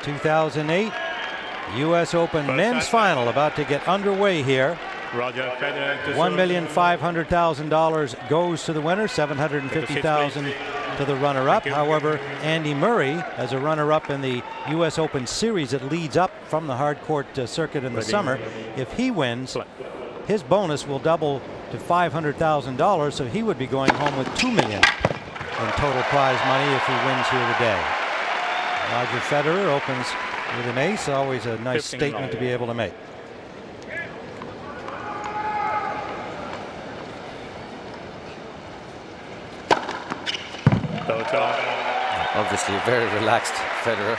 2008 U.S. Open men's final about to get underway here. $1,500,000 goes to the winner, $750,000 to the runner-up. However, Andy Murray, as a runner-up in the U.S. Open series that leads up from the hard court circuit in the summer, if he wins, his bonus will double to $500,000, so he would be going home with $2 million in total prize money if he wins here today. Roger Federer opens with an ace, always a nice statement to be able to make. Obviously, a very relaxed Federer,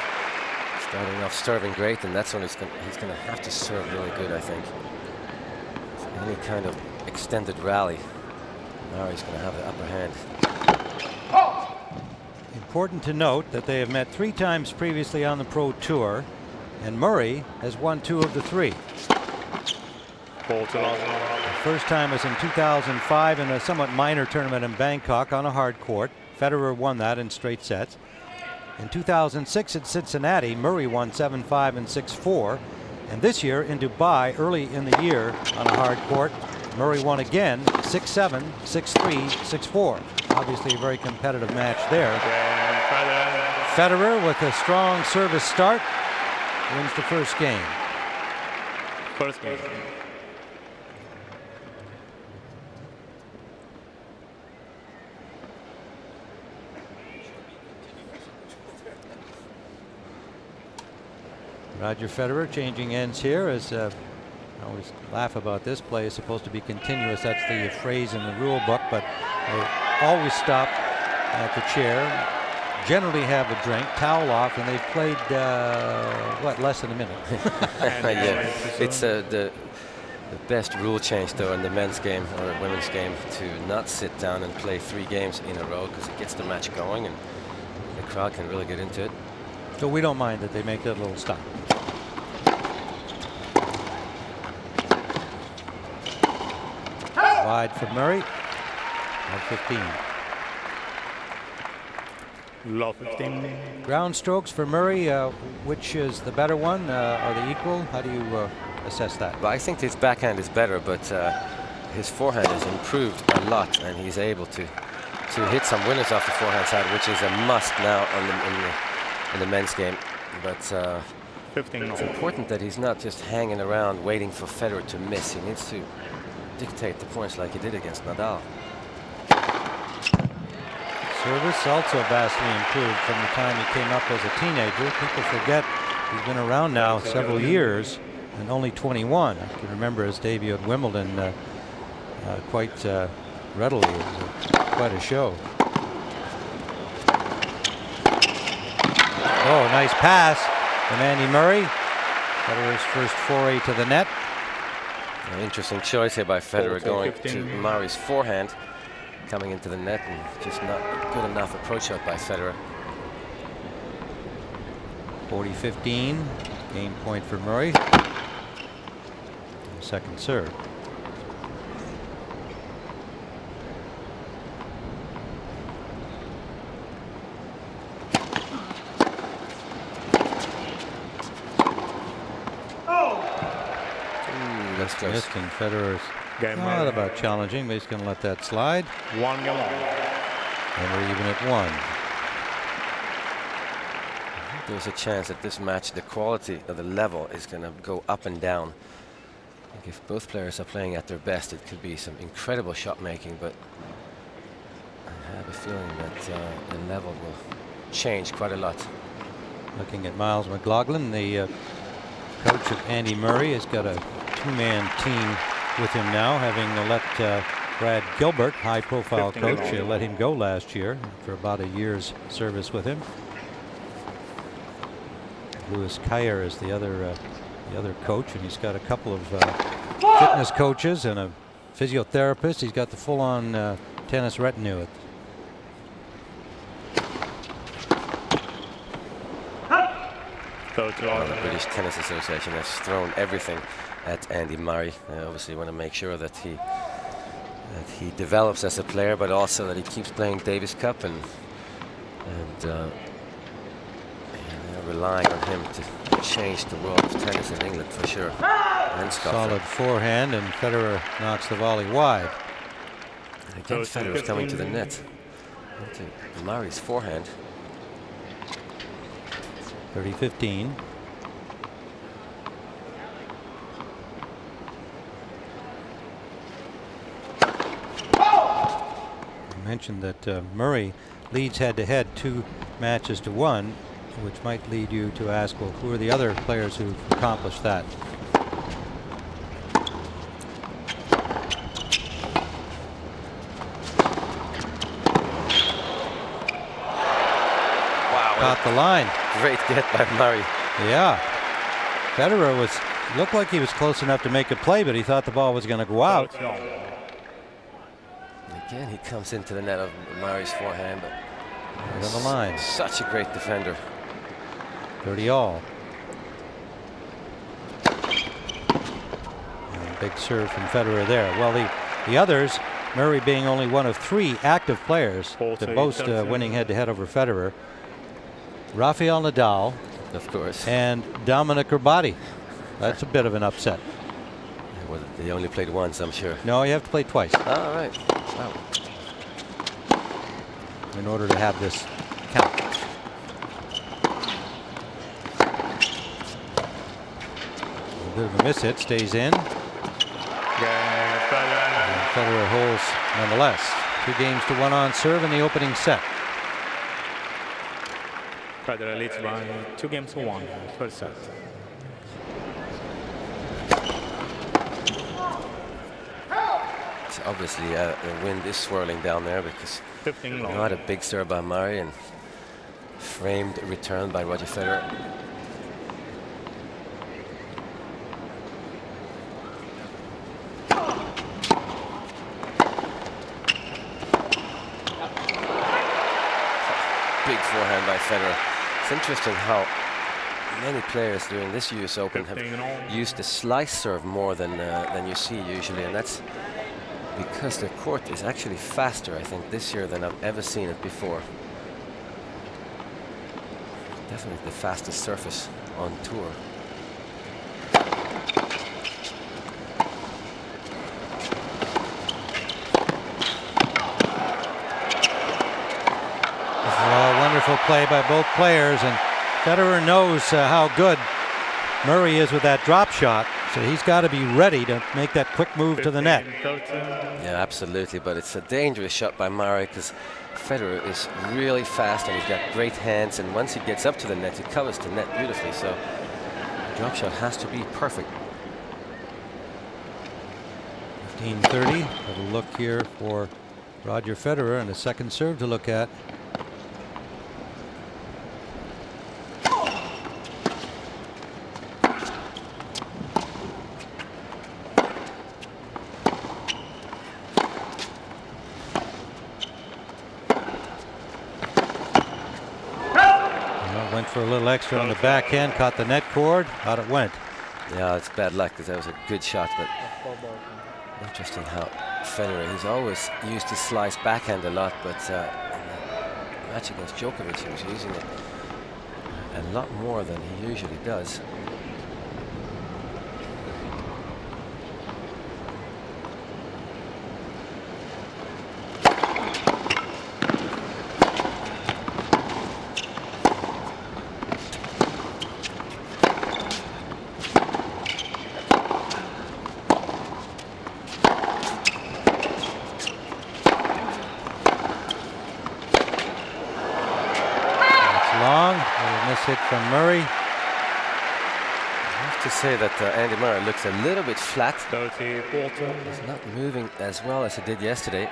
starting off serving great, and that's when he's going to have to serve really good, I think. Any kind of extended rally, now he's going to have the upper hand. Important to note that they have met 3 times previously on the Pro Tour, and Murray has won 2 of the 3. The first time was in 2005 in a somewhat minor tournament in Bangkok on a hard court. Federer won that in straight sets. In 2006 at Cincinnati, Murray won 7-5 and 6-4. And this year in Dubai, early in the year on a hard court, Murray won again 6-7, 6-3, 6-4. Obviously a very competitive match there. Federer with a strong service start wins the first game. Roger Federer changing ends here, as I always laugh about this. Play is supposed to be continuous. That's the phrase in the rule book, but they always stop at the chair, generally have a drink, towel off, and they've played less than a minute. Yeah, it's the best rule change though in the men's game or women's game to not sit down and play 3 games in a row, because it gets the match going and the crowd can really get into it. So we don't mind that they make that little stop. Wide for Murray at 15. Low 15. Ground strokes for Murray, which is the better one? Are they equal? How do you assess that? Well, I think his backhand is better, but his forehand has improved a lot, and he's able to hit some winners off the forehand side, which is a must now in the men's game. But it's important that he's not just hanging around waiting for Federer to miss. He needs to dictate the points like he did against Nadal. Service also vastly improved from the time he came up as a teenager. People forget he's been around now several years and only 21. I can remember his debut at Wimbledon quite readily. It was quite a show. Oh, nice pass from Andy Murray. Federer's first foray to the net. An interesting choice here by Federer, going to Murray's forehand, coming into the net, and just not good enough approach shot by Federer. 40-15, game point for Murray. Second serve. Missed, and Federer's not about challenging, but he's going to let that slide. 1 game. And we're even at 1. There's a chance that this match, the quality of the level is going to go up and down. I think if both players are playing at their best, it could be some incredible shot making, but I have a feeling that the level will change quite a lot. Looking at Miles McLaughlin, the coach of Andy Murray, has got a 2-man team with him now, having let Brad Gilbert, high-profile coach, let him go last year for about a year's service with him. Louis Kyer is the other coach, and he's got a couple of fitness coaches and a physiotherapist. He's got the full-on tennis retinue. The British Tennis Association has thrown everything at Andy Murray. Obviously want to make sure that he develops as a player, but also that he keeps playing Davis Cup, and relying on him to change the world of tennis in England for sure. And Scotland. Solid forehand, and Federer knocks the volley wide. And again, Federer's coming to the net. Into Murray's forehand. 30-15. I mentioned that Murray leads head-to-head 2 matches to 1, which might lead you to ask, well, who are the other players who've accomplished that? Wow. Caught the line. Great get by Murray. Yeah. Federer looked like he was close enough to make a play, but he thought the ball was going to go out. Again, he comes into the net of Murray's forehand, but Right on the line. Such a great defender. 30 all. And big serve from Federer there. Well, the others, Murray being only one of 3 active players to boast winning head-to-head over Federer. Rafael Nadal, of course, and Dominic Rabati. That's a bit of an upset. Well, they only played once, I'm sure. No, you have to play twice. All right. Wow. In order to have this count. A bit of a miss hit, stays in. And Federer holds nonetheless. 2-1 on serve in the opening set. Federer leads by 2-1, first set. It's obviously the wind is swirling down there because not a big serve by Murray and framed return by Roger Federer. Big forehand by Federer. It's interesting how many players during this US Open have used the slice serve more than you see usually, and that's because the court is actually faster, I think, this year than I've ever seen it before. Definitely the fastest surface on tour. Wonderful play by both players, and Federer knows how good Murray is with that drop shot, so he's got to be ready to make that quick move to the net. Yeah, absolutely, but it's a dangerous shot by Murray because Federer is really fast and he's got great hands, and once he gets up to the net, he covers the net beautifully, so the drop shot has to be perfect. 15-30. Have a look here for Roger Federer, and a second serve to look at. Went for a little extra on the backhand, caught the net cord, out it went. Yeah, it's bad luck because that was a good shot, but interesting how Federer, he's always used his slice backhand a lot, but in the match against Djokovic, he was using it a lot more than he usually does. Hit from Murray. I have to say that Andy Murray looks a little bit flat. He's not moving as well as he did yesterday. Of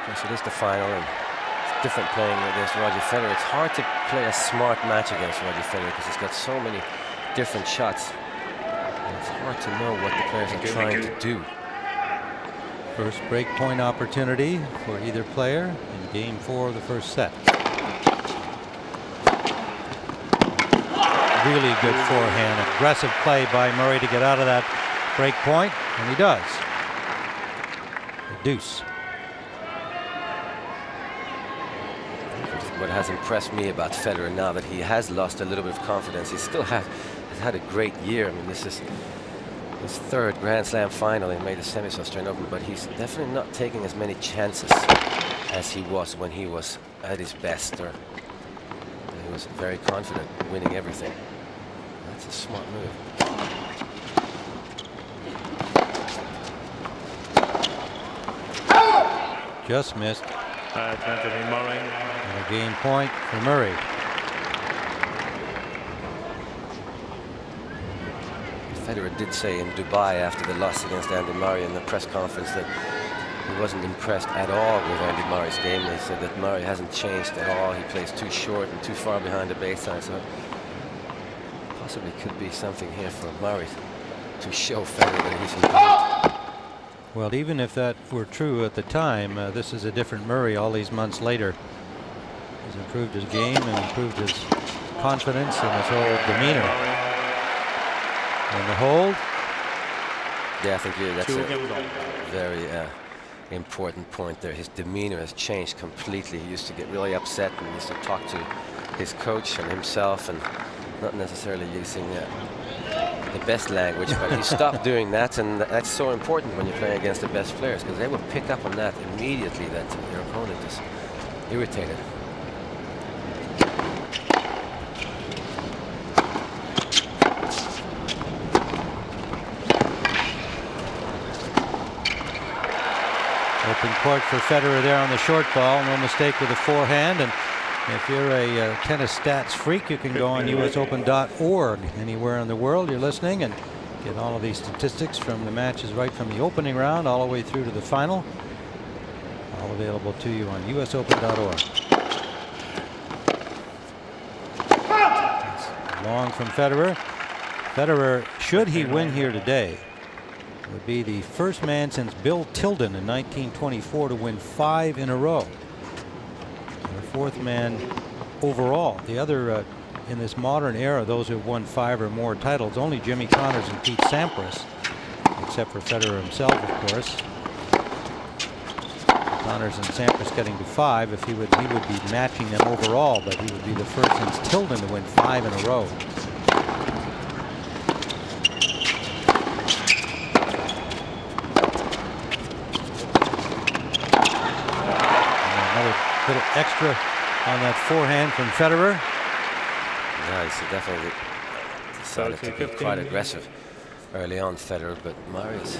course, it is the final and it's different playing against Roger Federer. It's hard to play a smart match against Roger Federer because he's got so many different shots. And it's hard to know what the players are trying to do. First break point opportunity for either player in game 4 of the first set. Really good forehand, aggressive play by Murray to get out of that break point, and he does. The deuce. what has impressed me about Federer now that he has lost a little bit of confidence. He still has had a great year. I mean, this is his third Grand Slam final. He made the semis Australian Open, but he's definitely not taking as many chances as he was when he was at his best, or he was very confident, winning everything. That's a smart move. Just missed. Murray. And a game point for Murray. Federer did say in Dubai after the loss against Andy Murray in the press conference that he wasn't impressed at all with Andy Murray's game. They said that Murray hasn't changed at all. He plays too short and too far behind the baseline. So possibly could be something here for Murray to show Federer that he's improved. Well, even if that were true at the time, this is a different Murray all these months later. He's improved his game and improved his confidence and his whole demeanor. And the hold. Yeah, I think that's a very important point there. His demeanor has changed completely. He used to get really upset and used to talk to his coach and himself, and not necessarily using the best language, but he stopped doing that, and that's so important when you're playing against the best players, because they will pick up on that immediately, that their opponent is irritated. Open court for Federer there on the short ball. No mistake with the forehand. And if you're a tennis stats freak, you can go on usopen.org anywhere in the world you're listening and get all of these statistics from the matches right from the opening round all the way through to the final. All available to you on usopen.org. Long from Federer. Federer, should he win here today, would be the first man since Bill Tilden in 1924 to win 5 in a row. The fourth man overall. The other in this modern era, those who have won 5 or more titles, only Jimmy Connors and Pete Sampras, except for Federer himself, of course. Connors and Sampras getting to 5. If he would be matching them overall, but he would be the first since Tilden to win 5 in a row. Little extra on that forehand from Federer. Nice, he definitely decided to be quite aggressive early on, Federer, but Murray's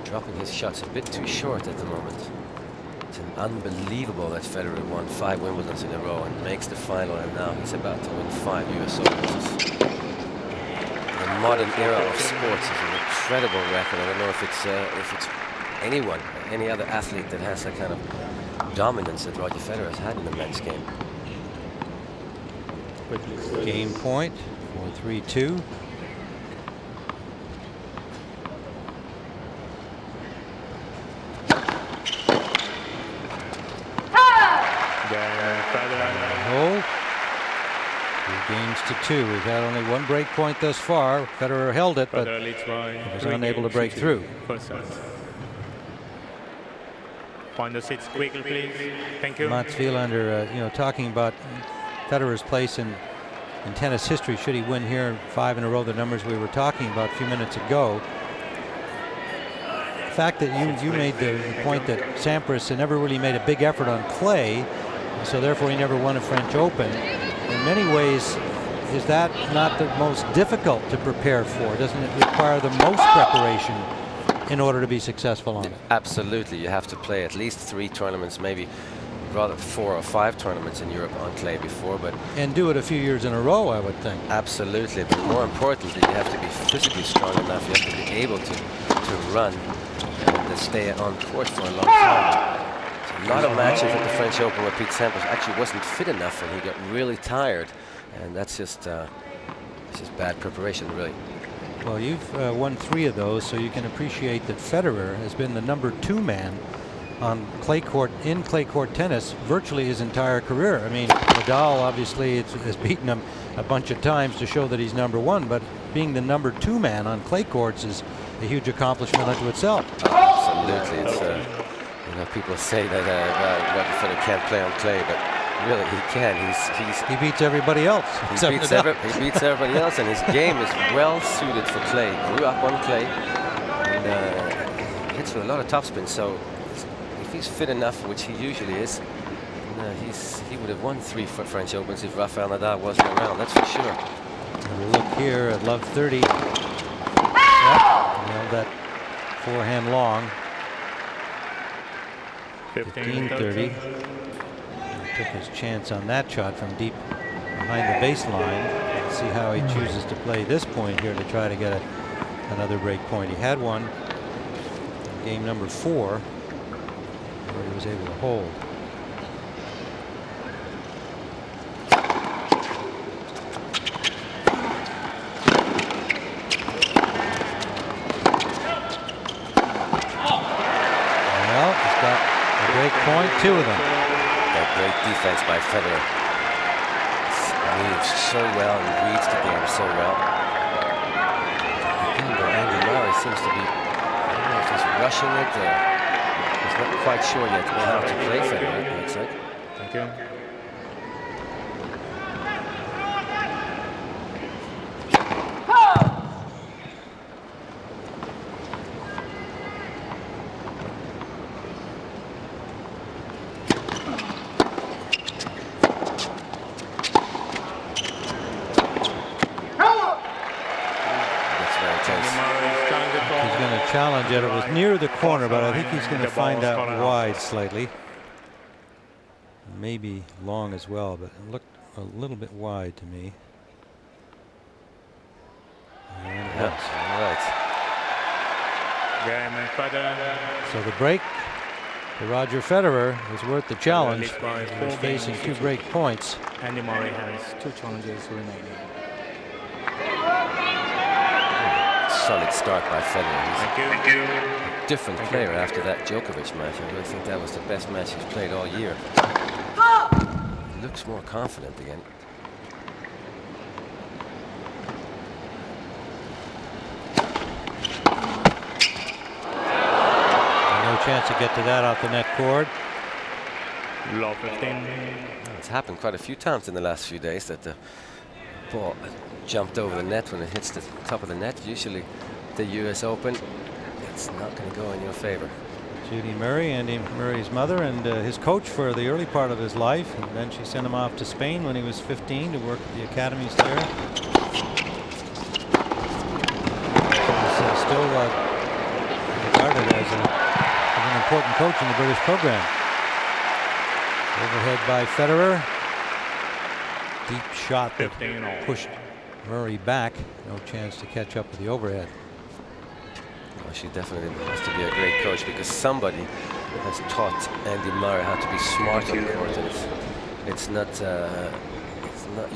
dropping his shots a bit too short at the moment. It's unbelievable that Federer won 5 Wimbledons in a row and makes the final, and now he's about to win 5 US Opens. The modern era of sports is an incredible record. I don't know if it's anyone, any other athlete that has that kind of dominance that Roger Federer has had in the men's game. Game point for 3-2. Hold. 2 games to 2. We've had only 1 break point thus far. Federer held it, but was unable to break through. Find the seats quickly, please. Thank you. Mats Wilander, talking about Federer's place in tennis history. Should he win here 5 in a row, the numbers we were talking about a few minutes ago. The fact that you made the point that Sampras never really made a big effort on clay, so therefore he never won a French Open. In many ways, is that not the most difficult to prepare for? Doesn't it require the most preparation in order to be successful on it? Absolutely. You have to play at least 3 tournaments, maybe rather 4 or 5 tournaments in Europe on clay before, but and do it a few years in a row, I would think. Absolutely, but more importantly, you have to be physically strong enough. You have to be able to run and to stay on court for a long time. So a lot of matches at the French Open where Pete Sampras actually wasn't fit enough and he got really tired, and that's just bad preparation, really. Well, you've won 3 of those, so you can appreciate that Federer has been the number 2 man on clay court tennis virtually his entire career. I mean, Nadal obviously has beaten him a bunch of times to show that he's number 1, but being the number 2 man on clay courts is a huge accomplishment unto itself. Absolutely, it's people say that Roger Federer can't play on clay, but Really, he can. He beats everybody else. He beats everybody else, and his game is well suited for clay. Grew up on clay, and hits with a lot of topspin. So if he's fit enough, which he usually is, he would have won 3 French Opens if Rafael Nadal wasn't around. That's for sure. We'll look here at love 30. Yep, nailed that forehand long. 15-30. Took his chance on that shot from deep behind the baseline. Let's see how he chooses to play this point here to try to get another break point. He had one in game number 4 where he was able to hold. Well, he's got a break point, 2 of them. Great defense by Federer. Moves so well and reads the game so well. Andy Murray seems to be, I don't know if he's rushing it or he's not quite sure yet how to play Federer, it looks like. Thank you. Challenge it. It was near the corner, but I think he's going to find out wide slightly. Maybe long as well, but it looked a little bit wide to me. And it was. All right. So the break for Roger Federer is worth the challenge. He's facing 2 break points. Andy Murray has 2 challenges remaining. Solid start by Federer. He's a different player after that Djokovic match. I really think that was the best match he's played all year. He looks more confident again. No chance to get to that off the net cord. Low 15. It's happened quite a few times in the last few days that the ball jumped over the net when it hits the top of the net. Usually the US Open, it's not going to go in your favor. Judy Murray, Andy Murray's mother, and his coach for the early part of his life, and then she sent him off to Spain when he was 15 to work at the academies there. He's still regarded as an important coach in the British program. Overhead by Federer. Deep shot that pushed Murray back. No chance to catch up with the overhead. Well, she definitely has to be a great coach because somebody has taught Andy Murray how to be smart on the court. And it's not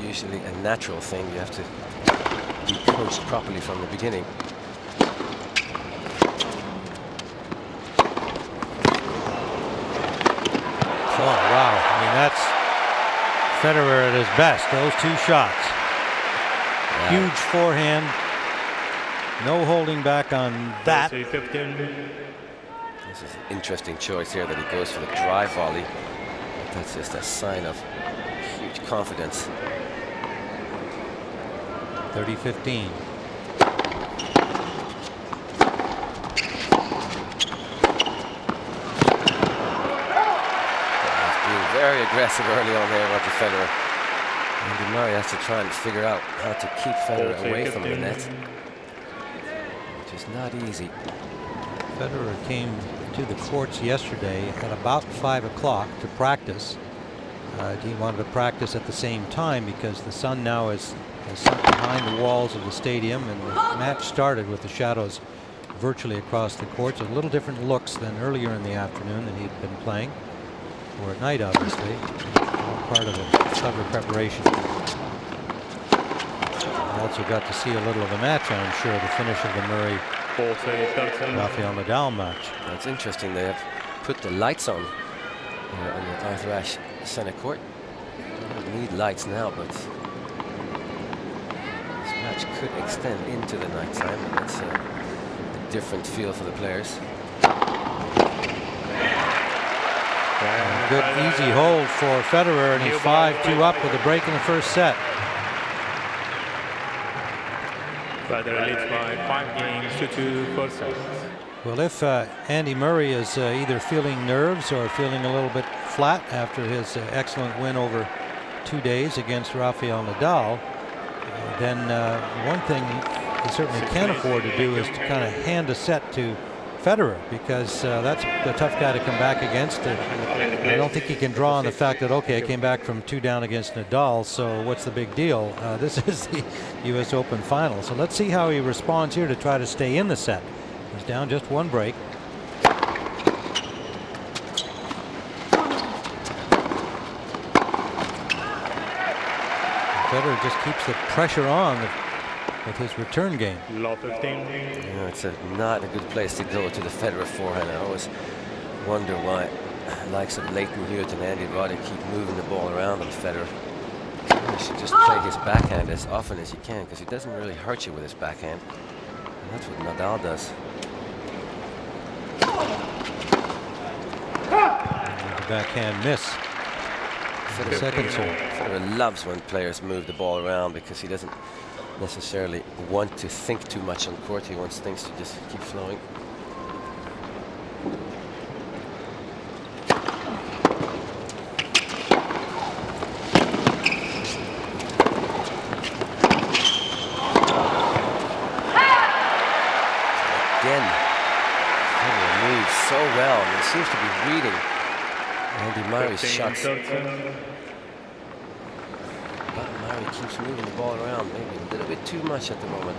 usually a natural thing. You have to be coached properly from the beginning. Oh, wow. I mean, that's Federer at his best. Those 2 shots. Wow. Huge forehand. No holding back on that. This is an interesting choice here that he goes for the drive volley. That's just a sign of huge confidence. 30-15. Very aggressive early on there, Roger Federer. Andy Murray has to try and figure out how to keep Federer away from the net, which is not easy. Federer came to the courts yesterday at about 5 o'clock to practice. He wanted to practice at the same time because the sun now is sunk behind the walls of the stadium, and the match started with the shadows virtually across the courts. A little different looks than earlier in the afternoon that he'd been playing. Or at night, obviously. All part of the summer preparation. I also got to see a little of the match, I'm sure, the finish of the Murray-Rafael Nadal match. It's interesting, they have put the lights on the Arthur Ashe center court. You don't need lights now, but this match could extend into the nighttime, and it's a different feel for the players. Good easy hold for Federer, and he's 5-2 up with a break in the first set. Federer leads by 5 games to 2 first set. Well, if Andy Murray is either feeling nerves or feeling a little bit flat after his excellent win over 2 days against Rafael Nadal, then one thing he certainly can't afford to do is to kind of hand a set to Federer, because that's the tough guy to come back against. I don't think he can draw on the fact that, okay, I came back from 2 down against Nadal, so what's the big deal? This is the US Open final. So let's see how he responds here to try to stay in the set. He's down just 1 break. Federer just keeps the pressure on with his return game. Low 15. It's not a good place to go to the Federer forehand. I always wonder why likes of Leighton Hewitt and Andy Roddick keep moving the ball around on Federer. You should just play his backhand as often as you can, because he doesn't really hurt you with his backhand. And that's what Nadal does. And the backhand miss. For the second serve. Federer loves when players move the ball around, because he doesn't necessarily want to think too much on court. He wants things to just keep flowing. Again, Federer moves so well, and he seems to be reading Andy Murray's shots. Murray keeps moving the ball around, maybe a little bit too much at the moment.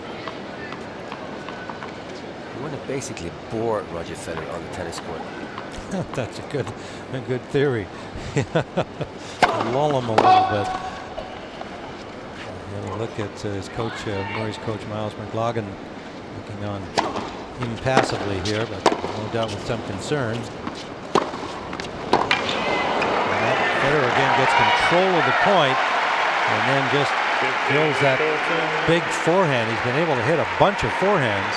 You want to basically bore Roger Federer on the tennis court. That's a good theory. Lull him a little bit. And a look at his coach, Murray's coach, Miles McLaughlin, looking on impassively here, but no doubt with some concern. Federer again gets control of the point, and then just drills that big forehand. He's been able to hit a bunch of forehands.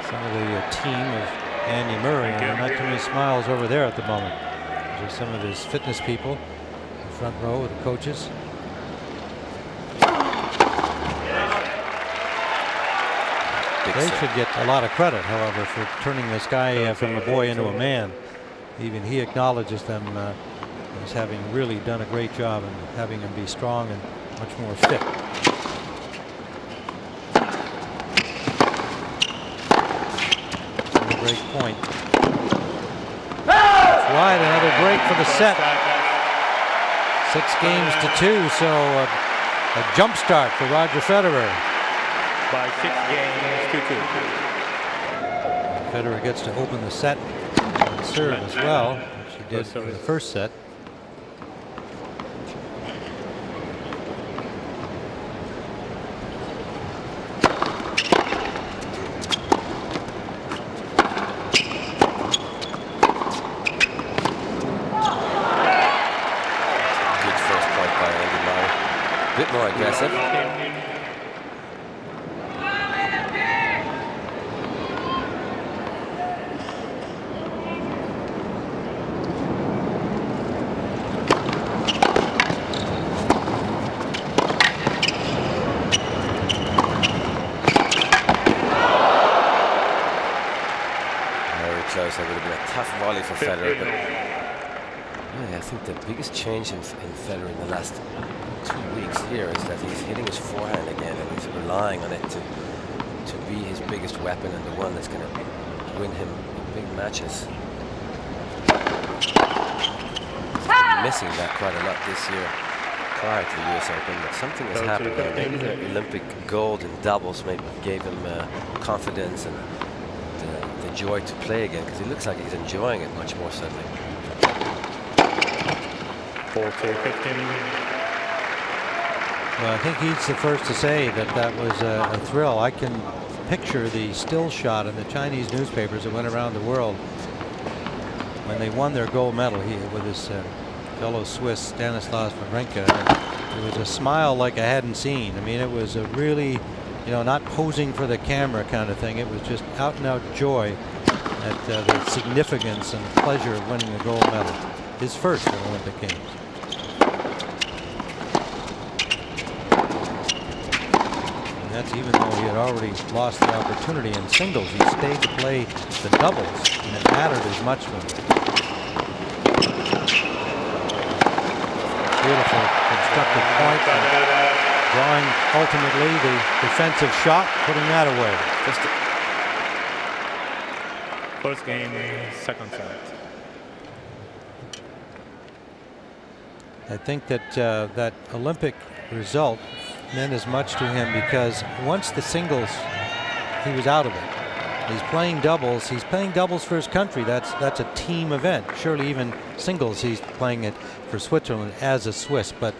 Some of the team of Andy Murray, and not too many smiles over there at the moment. These are some of his fitness people in the front row with the coaches. They should get a lot of credit, however, for turning this guy from a boy into a man. Even he acknowledges them as having really done a great job and having him be strong and much more fit. A great point. That's wide, another break for the set. 6 games to 2, so a jump start for Roger Federer. By 6 games to 2. Federer gets to open the set and serve as well, which he did in the first set. Good first point by Andy Murray. A bit more aggressive. That would have been a tough volley for Federer, but yeah, I think the biggest change in Federer in the last 2 weeks here is that he's hitting his forehand again, and he's relying on it to be his biggest weapon and the one that's going to win him big matches. Missing that quite a lot this year prior to the US Open, but something has happened there. Maybe the Olympic gold in doubles maybe gave him confidence and the joy to play again, because he looks like he's enjoying it much more suddenly. 4-15. Well, I think he's the first to say that that was a thrill. I can picture the still shot in the Chinese newspapers that went around the world when they won their gold medal with his fellow Swiss Stanislas Wawrinka. It was a smile like I hadn't seen. I mean, it was a really, not posing for the camera kind of thing. It was just out and out joy. at the significance and pleasure of winning a gold medal, his first at Olympic Games. And that's even though he had already lost the opportunity in singles. He stayed to play the doubles, and it mattered as much for him. Beautiful constructive point, drawing ultimately the defensive shot, putting that away. First game, second set. I think that that Olympic result meant as much to him because once the singles, he was out of it. He's playing doubles. He's playing doubles for his country. That's a team event. Surely even singles, he's playing it for Switzerland as a Swiss. But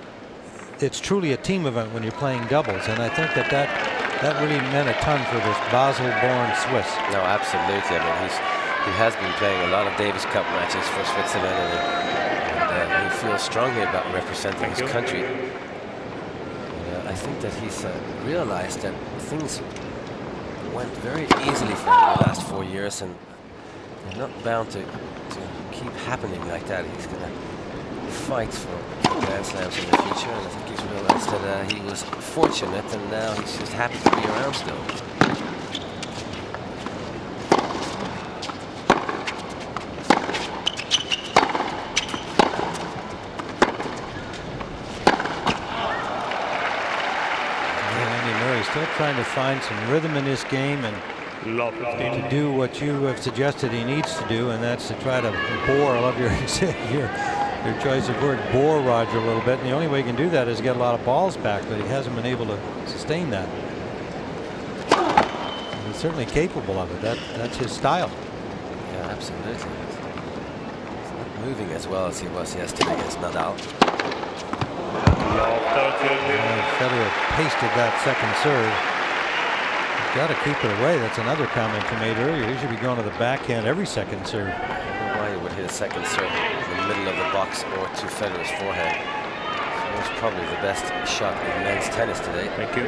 it's truly a team event when you're playing doubles. And I think that really meant a ton for this Basel-born Swiss. No, absolutely. I mean, he has been playing a lot of Davis Cup matches for Switzerland, and he feels strongly about representing his country. I think that he's realized that things went very easily for him the last 4 years, and they're not bound to keep happening like that. He's going to fight for Grand Slams in the future, and I think he's realized that he was fortunate, and now he's just happy to be around still. Still trying to find some rhythm in this game and to do what you have suggested he needs to do, and that's to try to bore. I love your choice of word, bore Roger a little bit. And the only way he can do that is get a lot of balls back, but he hasn't been able to sustain that. And he's certainly capable of it. That's his style. Yeah, absolutely. He's not moving as well as he was yesterday against Nadal. Federer pasted that second serve. He's got to keep it away. That's another comment you made earlier. He should be going to the backhand every second serve. I don't know why he would hit a second serve in the middle of the box or to Federer's forehand. It was probably the best shot in men's tennis today. Thank you.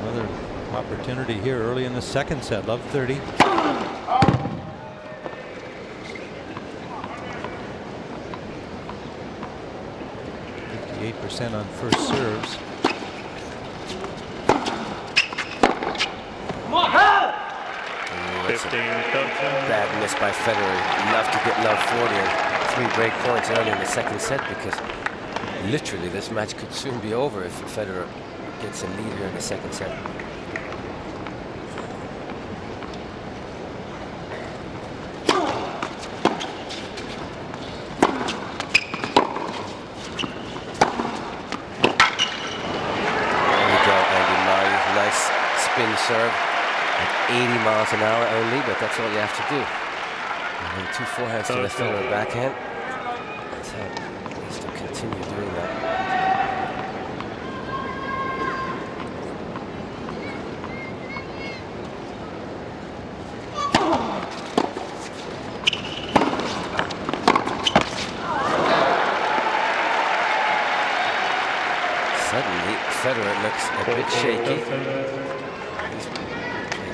Another opportunity here early in the second set. Love 30. 8% on first serves. Bad miss by Federer. He'd love to get love 40 and 3 break points early in the second set, because literally this match could soon be over if Federer gets a lead here in the second set. Serve at 80 miles an hour only, but that's all you have to do. And then 2 forehands to the Federer backhand. That's how he needs to continue doing that. Suddenly, Federer looks a bit shaky.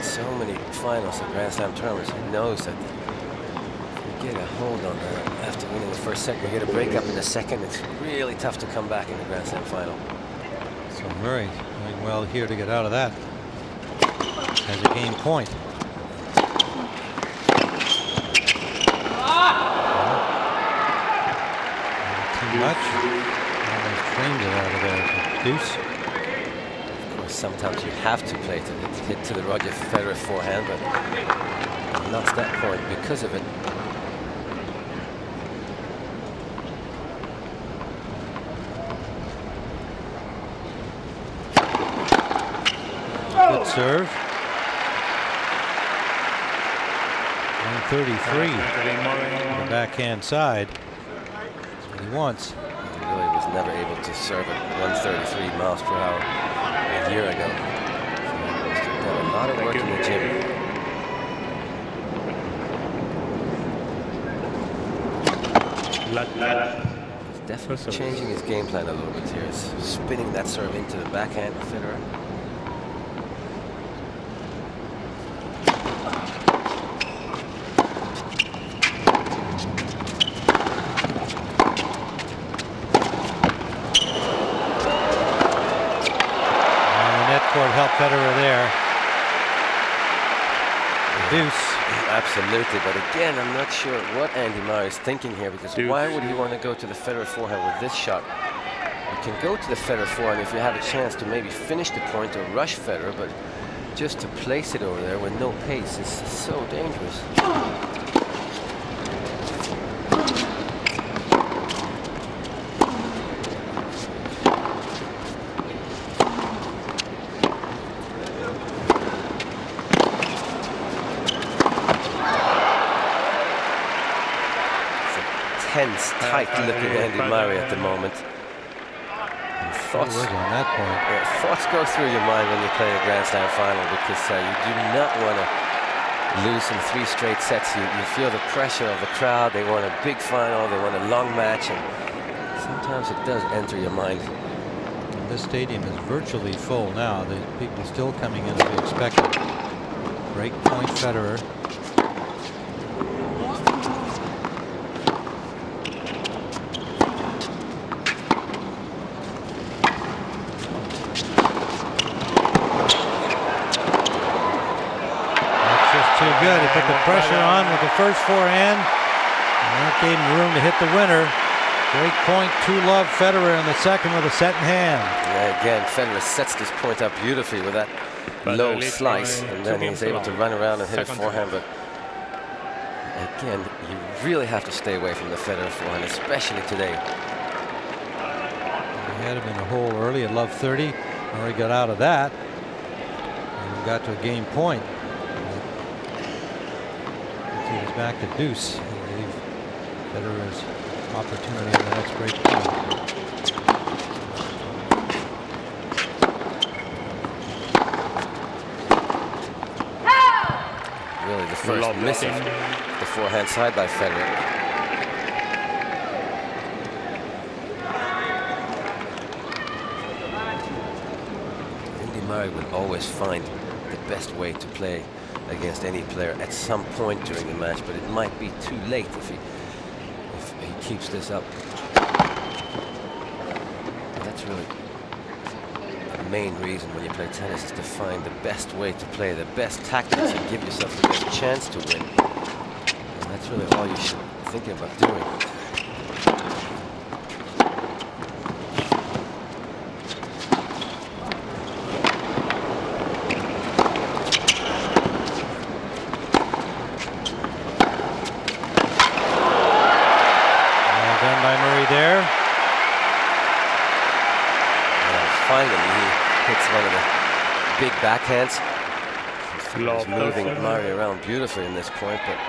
So many finals of Grand Slam tournaments, he knows that if you get a hold on that after winning the first set, you get a break up in the second, it's really tough to come back in the Grand Slam final. So Murray doing well here to get out of that as a game point. Too much. Almost framed it out of there. Deuce. Sometimes you have to play to hit to the Roger Federer forehand, but he lost that point because of it. Good serve. 133 on the backhand side. That's what he wants. He really was never able to serve at 133 miles per hour. A year ago. So he must have done a lot of work in the gym. He's definitely changing his game plan a little bit here. He's spinning that serve into the backhand of Federer. Federer there. Deuce. Absolutely, but again, I'm not sure what Andy Murray is thinking here, because why would he want to go to the Federer forehand with this shot? You can go to the Federer forehand if you have a chance to maybe finish the point or rush Federer, but just to place it over there with no pace is so dangerous. Tense, tight-looking Andy Murray at the moment. And thoughts on that point. Thoughts go through your mind when you play a Grand Slam final, because you do not want to lose in 3 straight sets. You feel the pressure of the crowd. They want a big final. They want a long match, and sometimes it does enter your mind. And this stadium is virtually full now. The people still coming in as we expected. Break point Federer. Too good. He put the pressure on with the first forehand, and that gave him room to hit the winner. Break point, 2-love Federer in the second with a set in hand. Yeah, again, Federer sets this point up beautifully with that low slice, and then he's able to run around and hit a forehand. But again, you really have to stay away from the Federer forehand, especially today. He had him in a hole early at love 30. Murray got out of that and got to a game point. He's back to deuce. I believe Federer's opportunity in the next break point. Really the first miss of the forehand side by Federer. Andy Murray will always find the best way to play against any player at some point during the match, but it might be too late if he keeps this up. That's really the main reason when you play tennis, is to find the best way to play, the best tactics, and give yourself the best chance to win. And that's really all you should think about doing. There. Finally, he hits one of the big backhands. He's moving Murray around beautifully in this point, but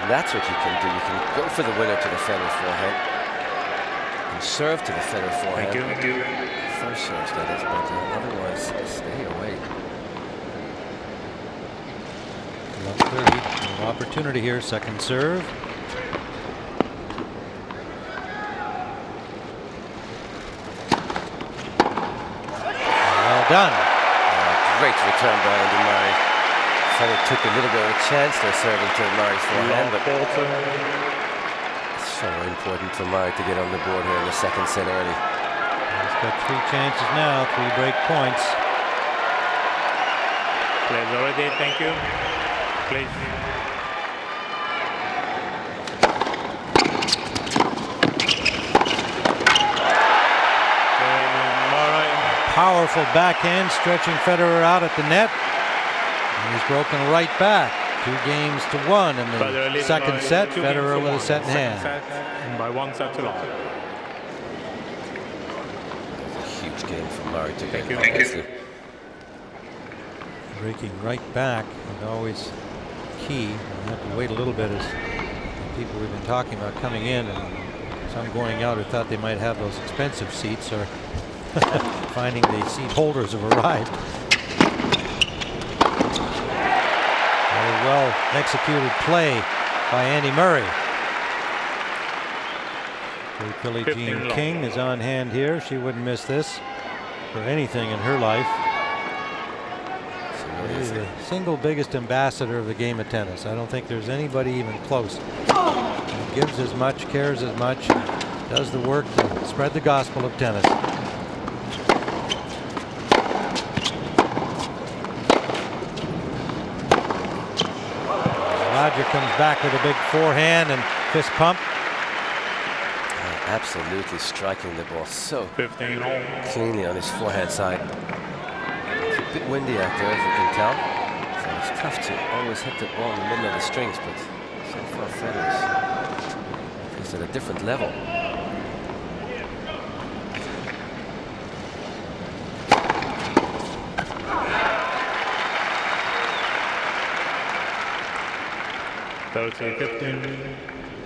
that's what you can do. You can go for the winner to the Federer forehand and serve to the Federer forehand. Thank you. First serve, that is, but otherwise, stay away. Love 30. An opportunity here. Second serve. Done. Great return by Andy Murray. Federer took a little bit of a chance there serving to Murray's forehand, but it's so important for Murray to get on the board here in the second set early. He's got 3 chances now, 3 break points. Players already, thank you. Please. Powerful backhand, stretching Federer out at the net. And he's broken right back. 2-1 in the second set. Federer with a set in hand. By 1 set to love. A huge game for Murray to get. Thank you. Breaking right back is always key. We have to wait a little bit as the people we've been talking about coming in, and some going out who thought they might have those expensive seats, or finding the seat holders have arrived. Very well executed play by Andy Murray. Billie Jean King is on hand here. She wouldn't miss this for anything in her life. She's the single biggest ambassador of the game of tennis. I don't think there's anybody even close. She gives as much, cares as much, does the work to spread the gospel of tennis. Roger comes back with a big forehand and fist pump. Absolutely striking the ball so 15 all. cleanly on his forehand side. It's a bit windy out there, as you can tell. So it's tough to always hit the ball in the middle of the strings, but so far Federer's is at a different level.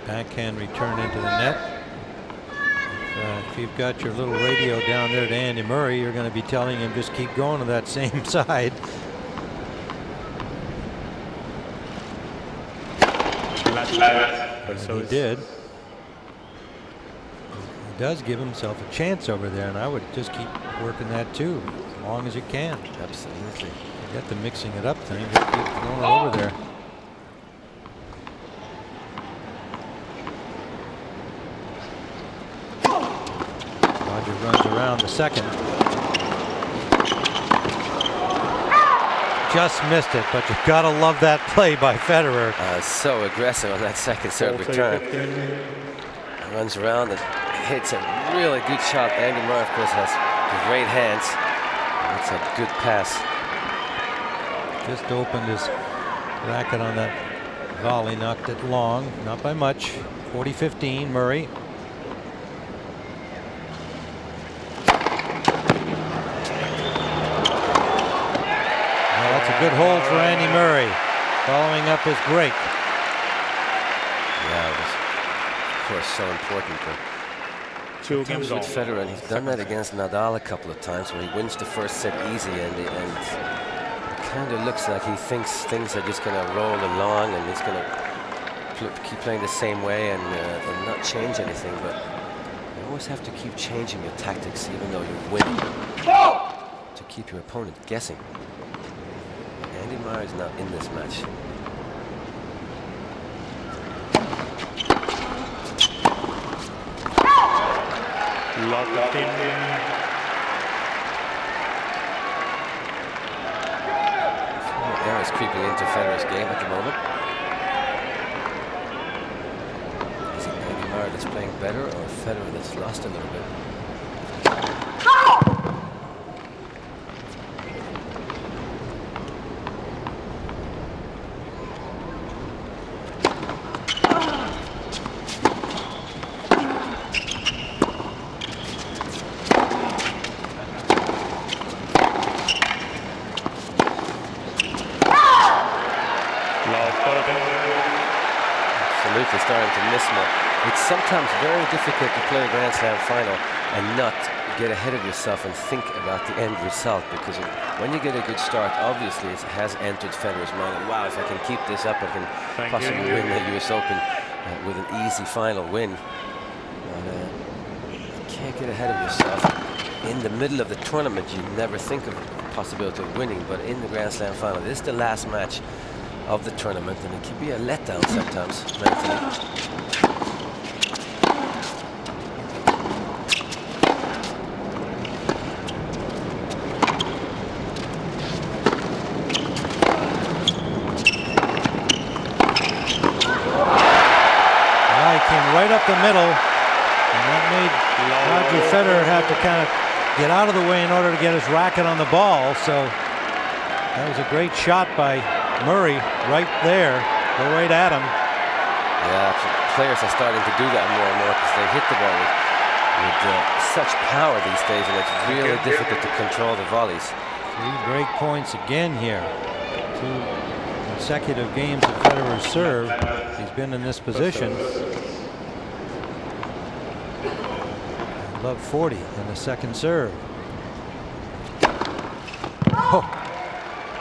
Backhand return into the net. If you've got your little radio down there to Andy Murray, you're going to be telling him just keep going to that same side. He did. He does give himself a chance over there, and I would just keep working that too, as long as you can. Absolutely. You got the mixing it up thing, just keep going over there. Roger runs around the second. Just missed it, but you've got to love that play by Federer. So aggressive on that second serve return. Runs around and hits a really good shot. Andy Murray, of course, has great hands. It's a good pass. Just opened his racket on that volley, knocked it long, not by much. 40-15, Murray. That's a good hold for Andy Murray, following up his break. Yeah, it was, of course, so important. But sometimes with Federer, and he's done that against Nadal a couple of times, where he wins the first set easy, and it kind of looks like he thinks things are just going to roll along, and he's going to keep playing the same way and not change anything. But you always have to keep changing your tactics, even though you're winning, to keep your opponent guessing. Andy Murray is not in this match. Errors creeping into Federer's game at the moment. Is it Andy Murray that's playing better, or Federer that's lost a little bit? Starting to miss more. It's sometimes very difficult to play a Grand Slam final and not get ahead of yourself and think about the end result, because when you get a good start, obviously it has entered Federer's mind. Wow, if I can keep this up, I can possibly win the US Open with an easy final win. But you can't get ahead of yourself. In the middle of the tournament, you never think of the possibility of winning, but in the Grand Slam final, this is the last match of the tournament, and it can be a letdown sometimes mentally. He came right up the middle, and that made Roger Federer have to kind of get out of the way in order to get his racket on the ball. So that was a great shot by Murray right there. Go right at him. Yeah, players are starting to do that more and more, because they hit the ball with such power these days, and it's really difficult to control the volleys. 3 break points again here. 2 consecutive games of Federer's serve. He's been in this position. Above 40 in the second serve. Oh.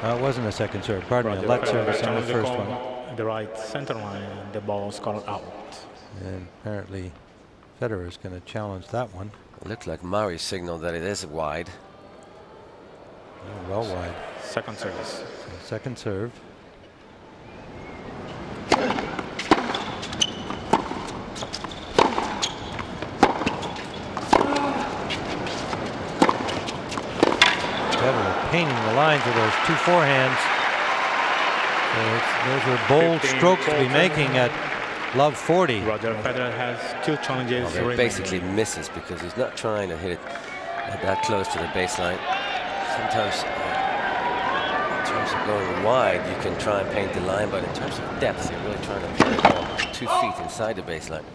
It wasn't a second serve. Pardon me. A let service on the first one. The right center line, and the ball's gone out. And apparently Federer is going to challenge that one. It looked like Murray signaled that it is wide. Oh, well wide. Second service. Second serve. Federer painting the lines with those 2 forehands. Those are bold strokes to be making at love 40. Roger Federer has 2 challenges. Well, they're basically misses because he's not trying to hit it that close to the baseline. Sometimes in terms of going wide, you can try and paint the line, but in terms of depth, you're really trying to put it all 2 feet inside the baseline.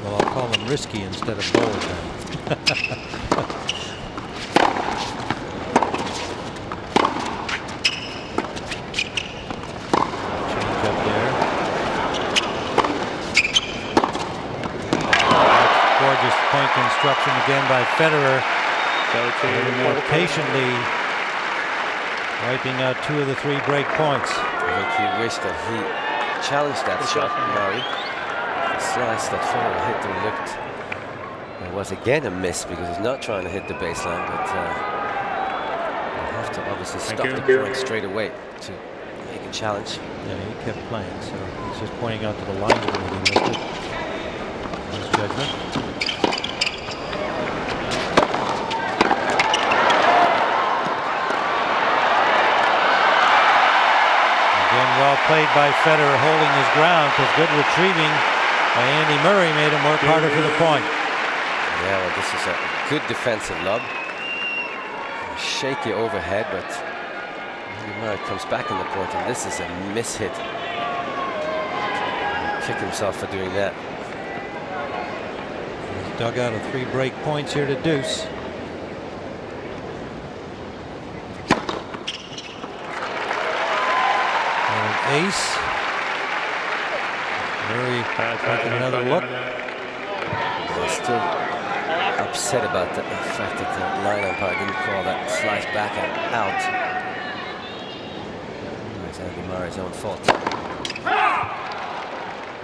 Well, I'll call them risky instead of bold then. Change up there. Gorgeous point construction again by Federer. A little more patiently wiping out 2 of the 3 break points. I think he wished that he challenged that shot, Murray. The slice that Federer hit there looked, it was again a miss because he's not trying to hit the baseline, but you have to obviously stop the point straight away to make a challenge. Yeah, he kept playing, so he's just pointing out to the line when he missed it. His judgment. Well played by Federer, holding his ground, because good retrieving by Andy Murray made him work harder for the point. Yeah, well, this is a good defensive lob. Shaky overhead, but Andy Murray comes back in the point, and this is a miss-hit. Kick himself for doing that. He's dug out of 3 break points here to deuce. Ace. Murray taking another look. They're still upset about the fact that the line umpire didn't call that slice back and out. It's Andy Murray's own fault.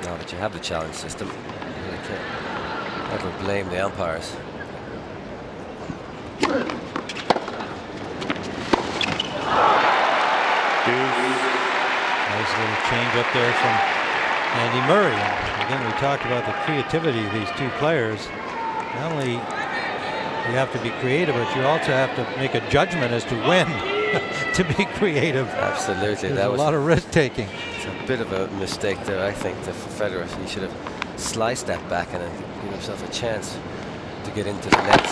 Now that you have the challenge system, you really can't ever blame the umpires. Nice little change up there from Andy Murray. And again, we talked about the creativity of these 2 players. Not only you have to be creative, but you also have to make a judgment as to when to be creative. Absolutely. There's a lot of risk taking. It's a bit of a mistake there, I think, for Federer. He should have sliced that back and give himself a chance to get into the net.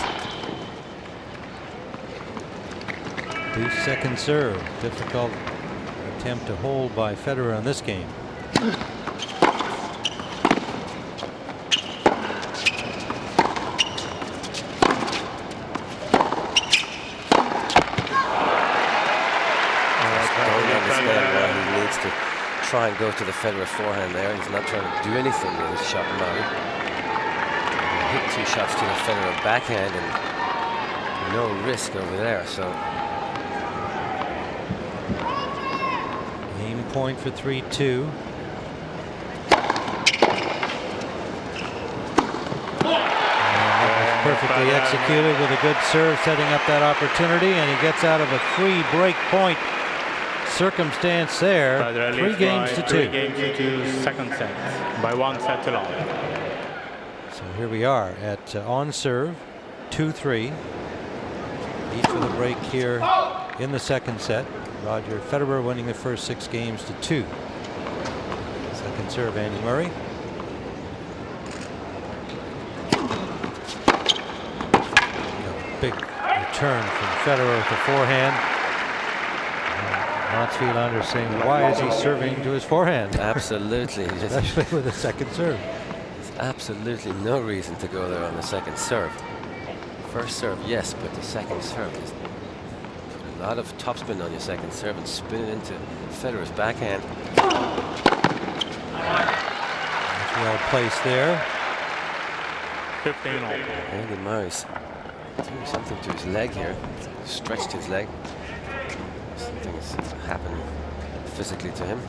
Deuce second serve. Difficult attempt to hold by Federer on this game. Try and go to the Federer forehand there. He's not trying to do anything with his shot now. He hit 2 shots to the Federer backhand and no risk over there. So game point for 3-2. Perfectly executed with a good serve, setting up that opportunity, and he gets out of a 3 break point circumstance there. 3 games to 2. 3 games to 2, second set by 1 set to love. So here we are at on serve 2-3. Each with a break here in the second set. Roger Federer winning the first 6 games to 2. Second serve, Andy Murray. Big return from Federer with the forehand. Mansfield saying, why is he serving to his forehand? Absolutely. Especially with a second serve. There's absolutely no reason to go there on the second serve. First serve, yes, but the second serve is a lot of topspin on your second serve and spin it into Federer's backhand. That's well placed there. 15 all. Andy Murray's doing something to his leg here. Stretched his leg. Something's happened physically to him.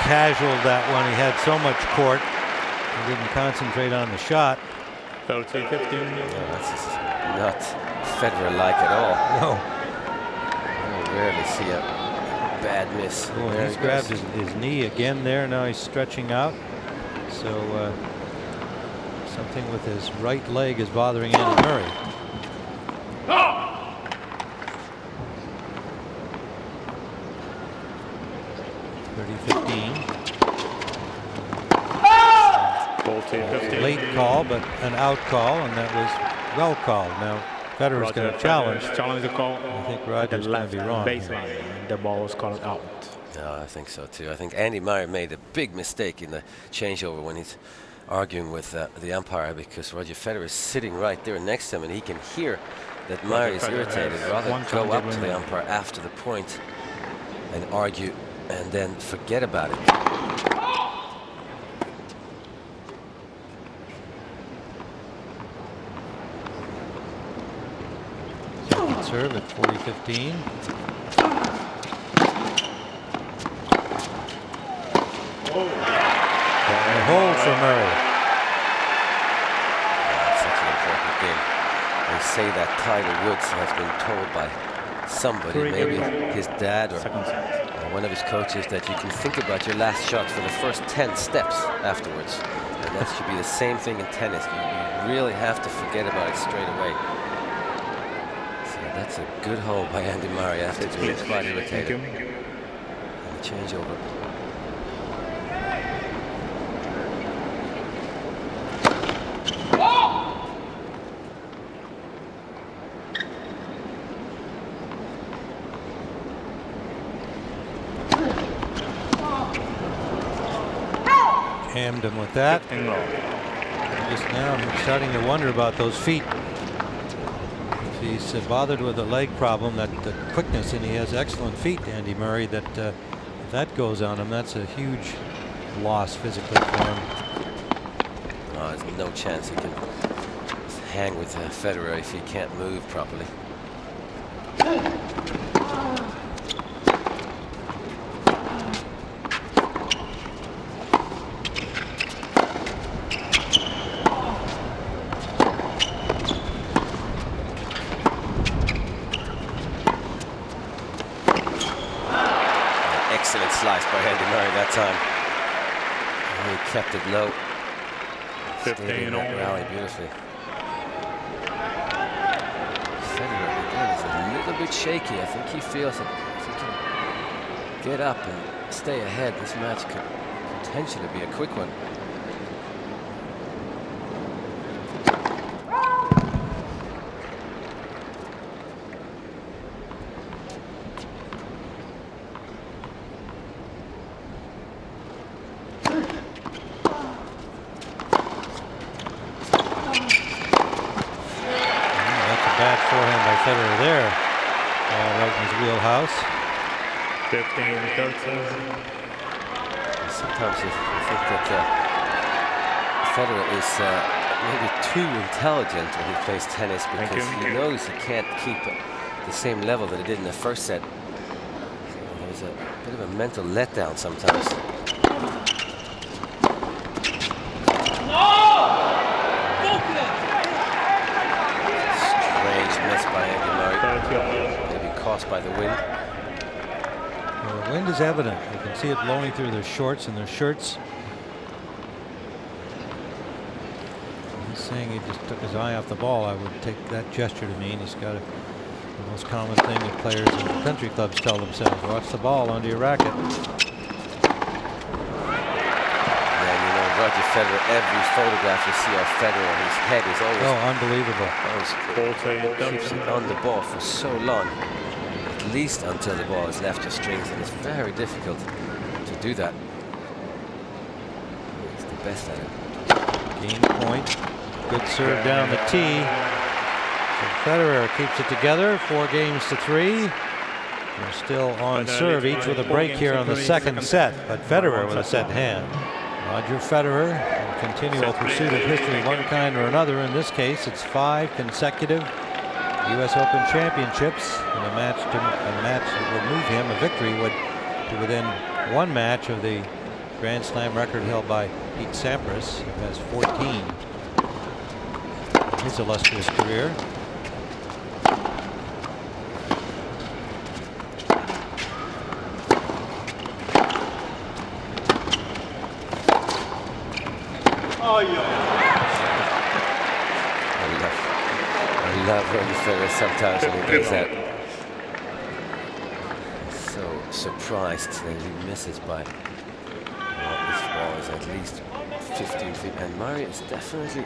casual that one. He had so much court. He didn't concentrate on the shot. 30-15. That's not Federer-like at all. No. I rarely see a bad miss. Oh, he's grabbed his knee again there. Now he's stretching out. So something with his right leg is bothering Andy Murray. 30-15. Late call, but an out call, and that was well called. Now Federer's going to challenge. Challenge the call. I think Roger's going to be wrong. Baseline. The ball was called out. No, I think so too. I think Andy Murray made a big mistake in the changeover when he's arguing with the umpire, because Roger Federer is sitting right there next to him, and he can hear that Murray is irritated. Rather go up to the umpire after the point and argue, and then forget about it. Second serve at 40-15. A hold for Murray. Such an important game. They say that Tiger Woods has been told by somebody, maybe his dad or one of his coaches, that you can think about your last shot for the first 10 steps afterwards. And that should be the same thing in tennis. You really have to forget about it straight away. So that's a good hole by Andy Murray after being quite irritated. And the changeover. Hammed him with that. Just now I'm starting to wonder about those feet. If he's bothered with a leg problem, that the quickness, and he has excellent feet, Andy Murray, that if that goes on him, that's a huge loss physically for him. Oh, there's no chance he can hang with Federer if he can't move properly. Excellent slice by Andy Murray that time. He kept it low. Stayed in that rally beautifully. Federer again is a little bit shaky. I think he feels that if he can get up and stay ahead, this match could potentially be a quick one. Bad forehand by Federer there. Right in his wheelhouse. 15-13. Sometimes you think that Federer is maybe too intelligent when he plays tennis, because he knows he can't keep the same level that he did in the first set. So there's a bit of a mental letdown sometimes. Miss by Andy Murray. Maybe caused by the wind. Well, the wind is evident. You can see it blowing through their shorts and their shirts. He's saying he just took his eye off the ball. I would take that gesture to mean he's got the most common thing that players in country clubs tell themselves: watch the ball under your racket. Roger Federer, every photograph you see of Federer, his head is always unbelievable. Keeps it on the ball for so long, at least until the ball has left your strings, and it's very difficult to do that. He's the best at it. Game point. Good serve down the tee. So Federer keeps it together, 4-3. They're still on serve, each with a break here on the second set, but Federer with a set hand. Roger Federer in continual pursuit of history of one kind or another. In this case, it's 5 consecutive U.S. Open championships, and a match that would move him, a victory would be within one match of the Grand Slam record held by Pete Sampras, who has 14 in his illustrious career. I love Roger Federer sometimes when he does that. So surprised that he misses by, well, this ball is at least 15 feet, and Murray is definitely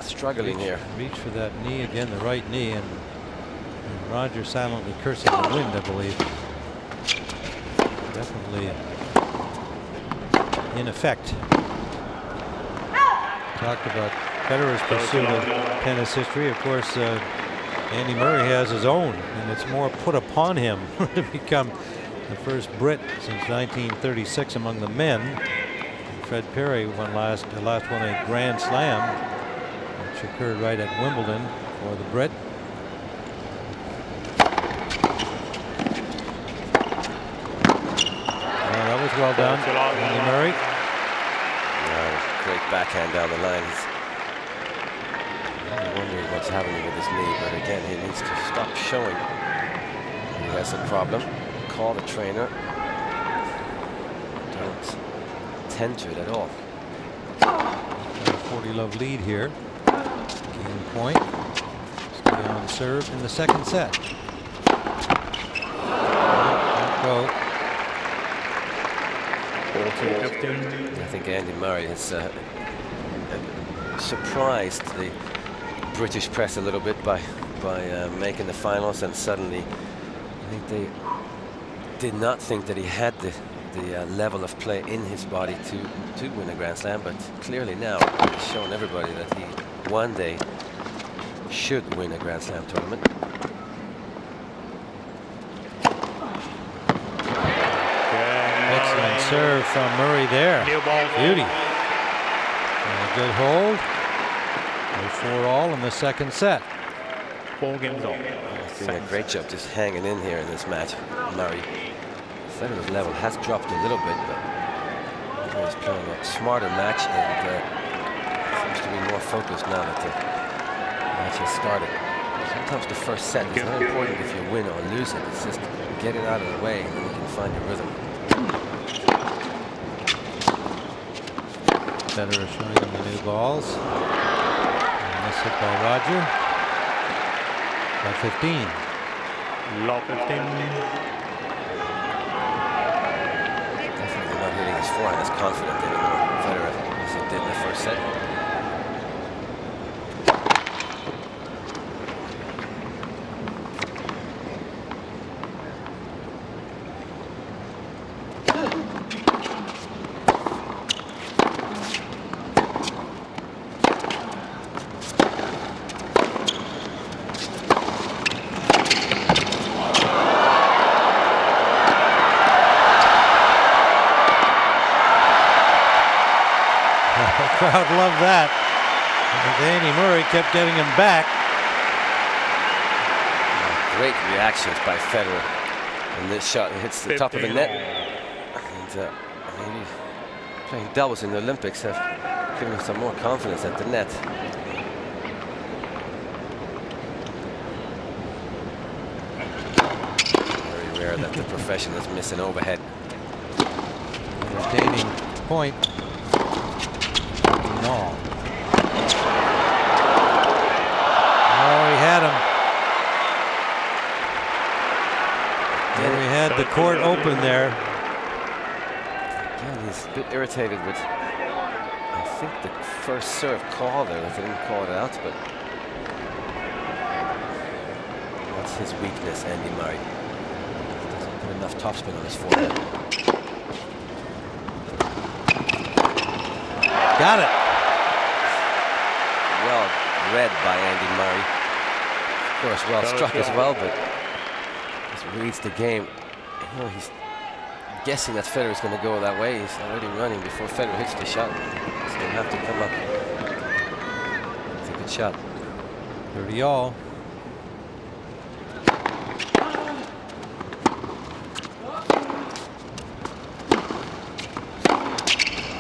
struggling here. Reach for that knee again, the right knee, and Roger silently cursing the wind, I believe. Definitely in effect. Talked about Federer's pursuit of tennis history. Of course, Andy Murray has his own, and it's more put upon him to become the first Brit since 1936 among the men. And Fred Perry won last won a Grand Slam, which occurred right at Wimbledon for the Brit. Well, that was well done, Andy Murray. Great backhand down the line. I'm wondering what's happening with his knee, but again, he needs to stop showing he has a problem. Call the trainer. Don't tend to it at all. 40-love lead here. Game point. Stay on serve in the second set. Go. I think Andy Murray has surprised the British press a little bit by making the finals, and suddenly I think they did not think that he had the level of play in his body to win a Grand Slam, but clearly now he's shown everybody that he one day should win a Grand Slam tournament. Excellent serve from Murray there. Beauty. And a good hold. 4-4 in the second set. 4 games on. He's doing a great job just hanging in here in this match, Murray. Federer's level has dropped a little bit, but he's playing a smarter match and seems to be more focused now that the match has started. Sometimes the first set is not important if you win or lose it. It's just get it out of the way and then you can find your rhythm. Federer showing them the new balls. And this hit by Roger. By 15. Love 15. Definitely not hitting his forehand as confident anymore, Federer, as he did in the first set. Crowd loved that. And Andy Murray kept getting him back. Great reactions by Federer. And this shot hits the top of the net. And maybe playing doubles in the Olympics have given him some more confidence at the net. Very rare that the profession is missing overhead. Entertaining point. No. Oh, he had him. And we had the court open there. Again, he's a bit irritated with, I think, the first serve call there. They didn't call it out, but that's his weakness, Andy Murray. Doesn't put enough topspin on his forehead. Got it. Well read by Andy Murray. Of course, well struck as well, but just reads the game. You know, he's guessing that Federer's going to go that way. He's already running before Federer hits the shot. He's going to have to come up. It's a good shot. 30-all.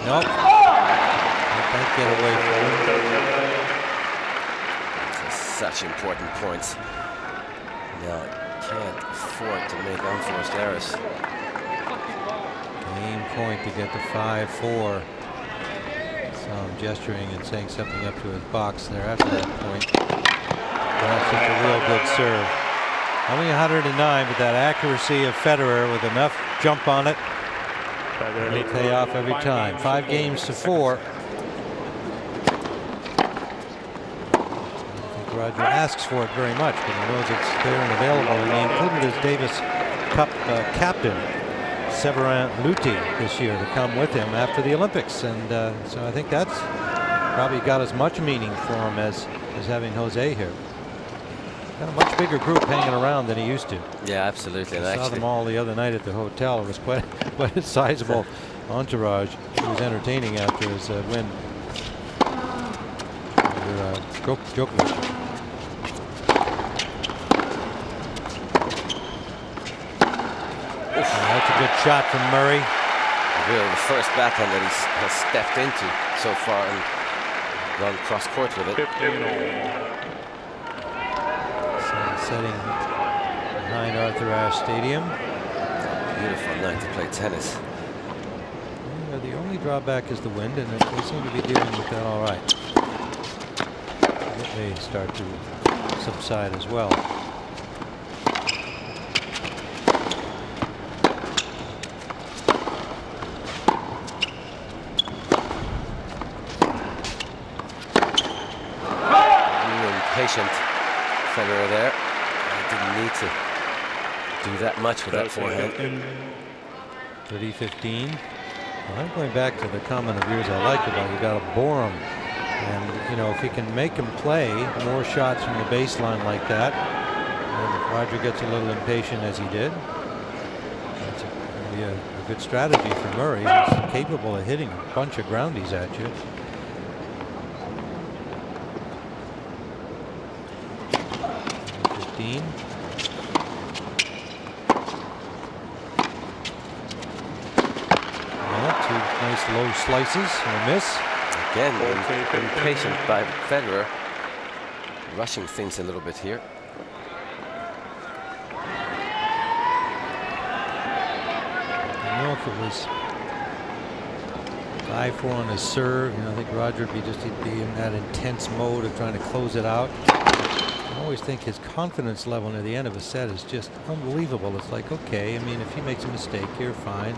Nope. Let that get away from him. Such important points. Now, can't afford to make unforced errors. Game point to get to 5-4. Saw him gesturing and saying something up to his box there after that point. That's just a real good serve. Only 109, but that accuracy of Federer with enough jump on it will pay off every time. 5 games to 4. Roger asks for it very much, but he knows it's there and available. And he included his Davis Cup captain, Severin Luthi, this year to come with him after the Olympics. And so I think that's probably got as much meaning for him as having Jose here. Got a much bigger group hanging around than he used to. Yeah, absolutely. I saw them all the other night at the hotel. It was quite a sizable entourage. He was entertaining after his win over Djokovic. That's a good shot from Murray. Really the first backhand that he has stepped into so far and gone cross court with it. So setting behind Arthur Ashe Stadium. Beautiful night to play tennis. The only drawback is the wind, and they seem to be dealing with that all right. It may start to subside as well. Patient Federer there. He didn't need to do that much with that forehand. 30-15. Well, I'm going back to the comment of yours I like about you got to bore him. And, you know, if you can make him play more shots from the baseline like that, and Roger gets a little impatient as he did, that's a good strategy for Murray. He's capable of hitting a bunch of groundies at you. Two nice low slices and a miss. Again, impatient by Federer, rushing things a little bit here. I don't know if it was 5-4 on his serve. You know, I think Roger would be he'd be in that intense mode of trying to close it out. I always think his confidence level near the end of a set is just unbelievable. It's like, okay, I mean, if he makes a mistake here, fine.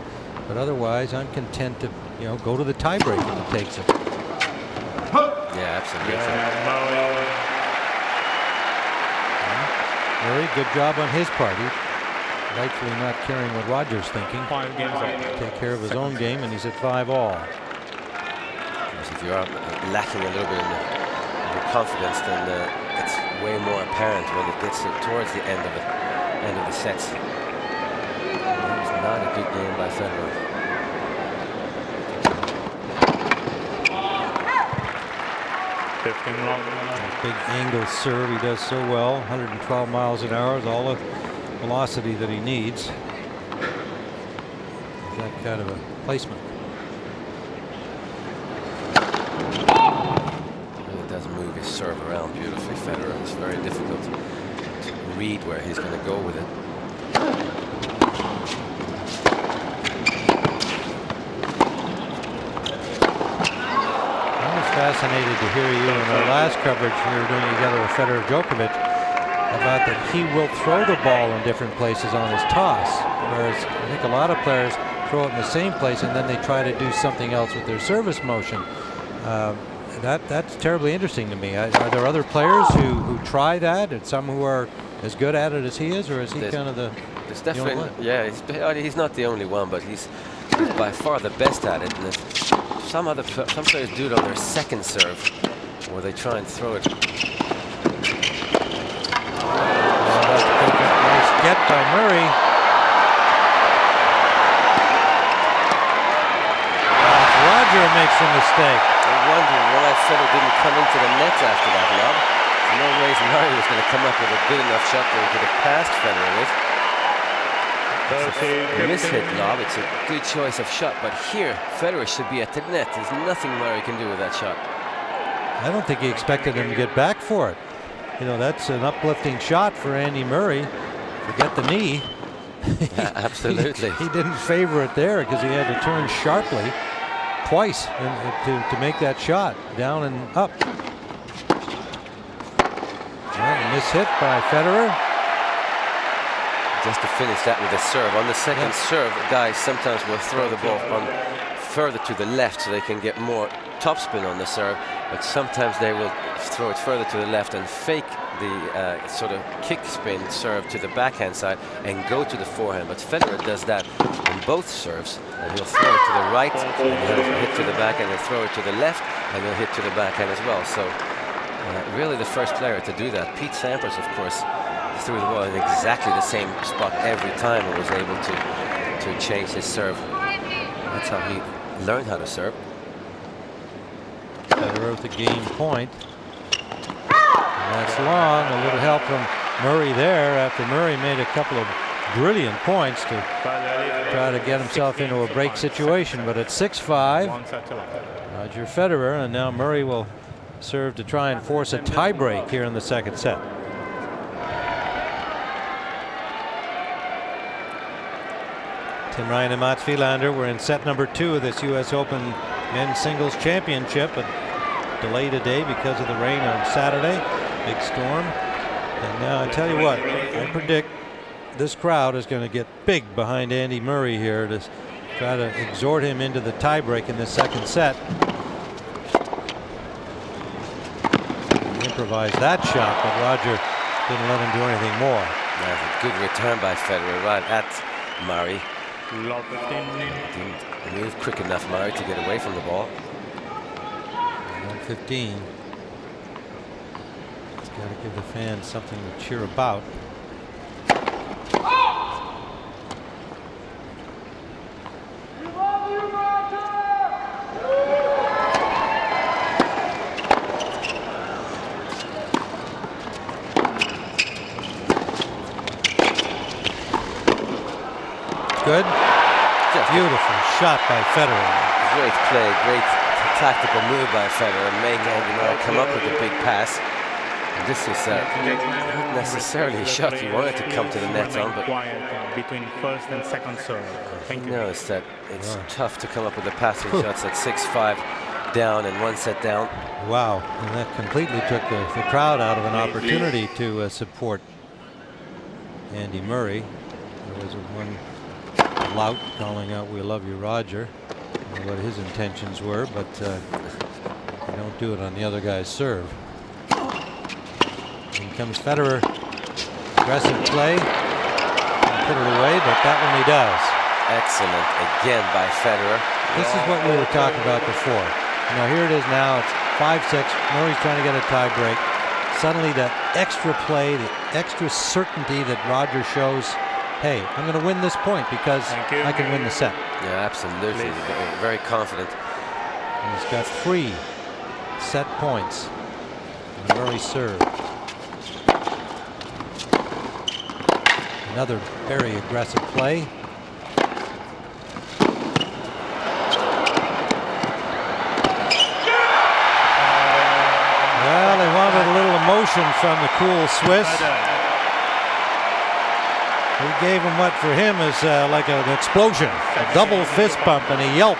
But otherwise, I'm content to, you know, go to the tiebreak if he takes it. Yeah, absolutely. Murray, good job on his part. He rightfully not caring what Roger's thinking. 5 games up. Take care of his own game, and he's at 5-all. If you are lacking a little bit in the confidence, then it's way more apparent when it gets towards the end of the sets. Not a good game by Federer. Big angle serve, he does so well. 112 miles an hour is all the velocity that he needs. That kind of a placement. He really does move his serve around beautifully, Federer. It's very difficult to read where he's going to go with it. Fascinated to hear you in our last coverage we were doing together with Federer Djokovic about that he will throw the ball in different places on his toss, whereas I think a lot of players throw it in the same place and then they try to do something else with their service motion. That's terribly interesting to me. Are there other players who try that, and some who are as good at it as he is, or is he kind of the definitely only one? Yeah, he's not the only one, but he's by far the best at it. And some players do it on their second serve, where they try and throw it. That's perfect. Nice get by Murray. Roger makes a mistake. I wonder why Federer didn't come into the net after that lob. There's no reason Murray was going to come up with a good enough shot that he could have passed Federer with. A mishit lob. It's a good choice of shot, but here Federer should be at the net. There's nothing Murray can do with that shot. I don't think he expected him to get back for it. You know, that's an uplifting shot for Andy Murray. Forget the knee. Absolutely. He didn't favor it there because he had to turn sharply twice to make that shot, down and up. And a mishit by Federer. Just to finish that with a serve. On the second serve, guys sometimes will throw the ball further to the left so they can get more topspin on the serve, but sometimes they will throw it further to the left and fake the sort of kick spin serve to the backhand side and go to the forehand. But Federer does that on both serves, and he'll throw it to the right and he'll hit to the backhand, and he'll throw it to the left and he'll hit to the backhand as well. So really the first player to do that. Pete Sampras, of course, threw the ball in exactly the same spot every time and was able to change his serve. That's how he learned how to serve. Federer with the game point. And that's long. A little help from Murray there after Murray made a couple of brilliant points to try to get himself into a break situation. But it's 6-5. Roger Federer, and now Murray will serve to try and force a tiebreak here in the second set. Tim Ryan and Mats Wilander were in set number 2 of this U.S. Open Men's Singles Championship, but delayed a day because of the rain on Saturday. Big storm. And now I tell you what, I predict this crowd is going to get big behind Andy Murray here to try to exhort him into the tiebreak in the second set. He improvised that shot, but Roger didn't let him do anything more. That's a good return by Federer right at Murray. Didn't move quick enough, Murray, to get away from the ball. 115. He's got to give the fans something to cheer about. Good. Beautiful shot by Federer. Great play, great tactical move by Federer, make Andy Murray come up with a big pass. And this is not necessarily a shot you wanted to come to the net on, but between first and second serve. Thank you. Knows that it's tough to come up with the passing shots at 6-5 down and 1 set down. Wow, and that completely took the crowd out of an opportunity to support Andy Murray. There was one lout calling out "We love you, Roger." I don't know what his intentions were, but you don't do it on the other guy's serve. Here comes Federer. Aggressive play. Put it away, but that one he does. Excellent again by Federer. This is what we were talking about before. Now here it is now. It's 5-6. Murray's trying to get a tie break. Suddenly that extra play, the extra certainty that Roger shows. Hey, I'm going to win this point because I can win the set. Yeah, absolutely. Very confident. And he's got 3 set points. And Murray serve. Another very aggressive play. Well, they wanted a little emotion from the cool Swiss. He gave him what for him is like an explosion, a double fist bump and a yelp.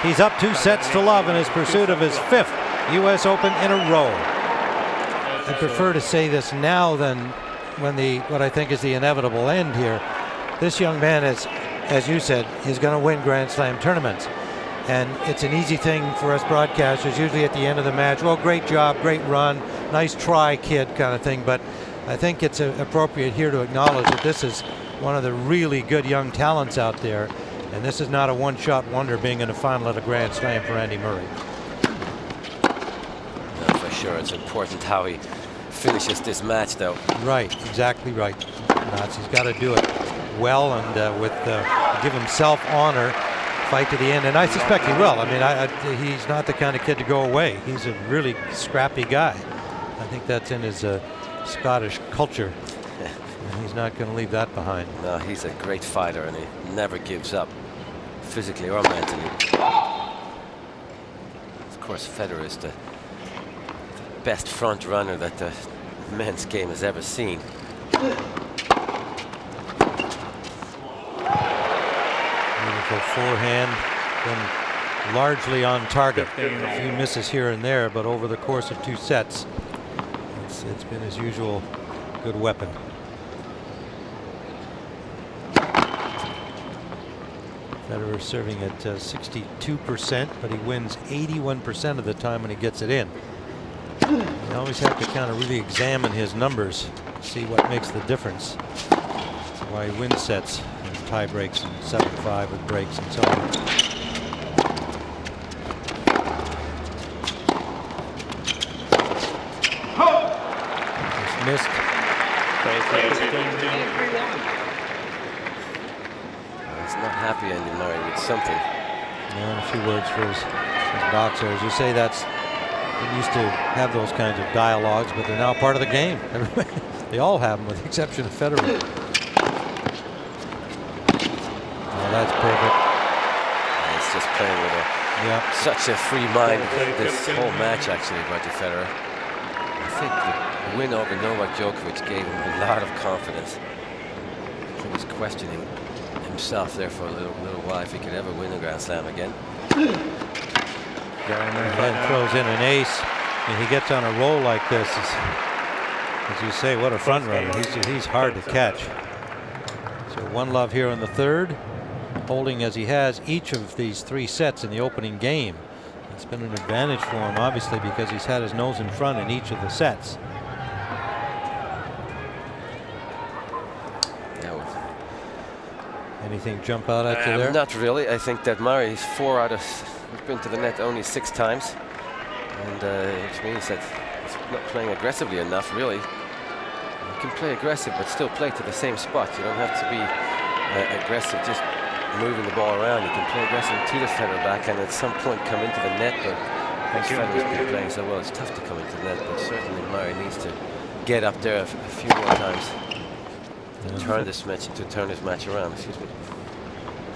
He's up 2 sets to love in his pursuit of his 5th U.S. Open in a row. I prefer to say this now than when what I think is the inevitable end here. This young man is, as you said, is going to win Grand Slam tournaments. And it's an easy thing for us broadcasters, usually at the end of the match. Well, great job, great run, nice try, kid, kind of thing. But I think it's appropriate here to acknowledge that this is one of the really good young talents out there. And this is not a one-shot wonder being in the final at a Grand Slam for Andy Murray. No, for sure. It's important how he finishes this match, though. Right, exactly right. He's got to do it well and give himself honor, fight to the end. And I suspect he will. I mean, he's not the kind of kid to go away. He's a really scrappy guy. I think that's in his Scottish culture. He's not going to leave that behind. No, he's a great fighter, and he never gives up, physically or mentally. Of course, Federer is the best front runner that the men's game has ever seen. Beautiful forehand, been largely on target. A few misses here and there, but over the course of 2 sets, it's been his usual good weapon. Federer serving at 62%, but he wins 81% of the time when he gets it in. You always have to kind of really examine his numbers, see what makes the difference. That's why he wins sets and tie breaks and 7-5 with breaks and so on. Just missed. He's not happy anymore with something. Yeah, a few words for his boxer. As you say, they used to have those kinds of dialogues, but they're now part of the game. They all have them, with the exception of Federer. Oh, that's perfect. And it's just playing with such a free mind. This whole match, actually, Roger Federer. I think the win over Novak Djokovic gave him a lot of confidence. He was questioning himself there for a little while if he could ever win a Grand Slam again. And then throws in an ace, and he gets on a roll like this. As you say, what a front runner. He's hard to catch. So 1-love here in the third, holding as he has each of these 3 sets in the opening game. It's been an advantage for him, obviously, because he's had his nose in front in each of the sets. Anything jump out at you there? Not really. I think that Murray's 4 out of... He's been to the net only 6 times, and which means that he's not playing aggressively enough, really. You can play aggressive, but still play to the same spot. You don't have to be aggressive, just moving the ball around. You can play aggressive to the Federer back, and at some point come into the net. But Federer's been playing so well, it's tough to come into the net. But certainly Murray needs to get up there a few more times to turn his match around. Excuse me.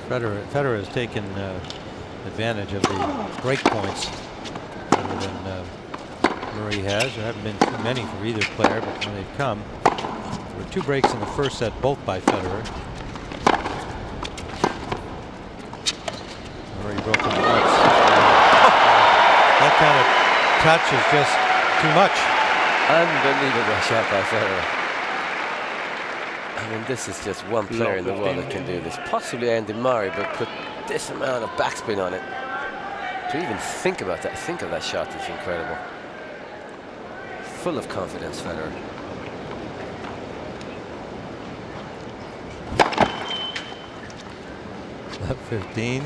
Federer has taken advantage of the break points better than Murray has. There haven't been too many for either player, but when they've come, there were 2 breaks in the first set, both by Federer. Murray broke them once. That kind of touch is just too much. Unbelievable shot by Federer. I mean, this is just one player in the world that can do this. Possibly Andy Murray, but put this amount of backspin on it. To even think about that, think of that shot, is incredible. Full of confidence, Federer. Left 15.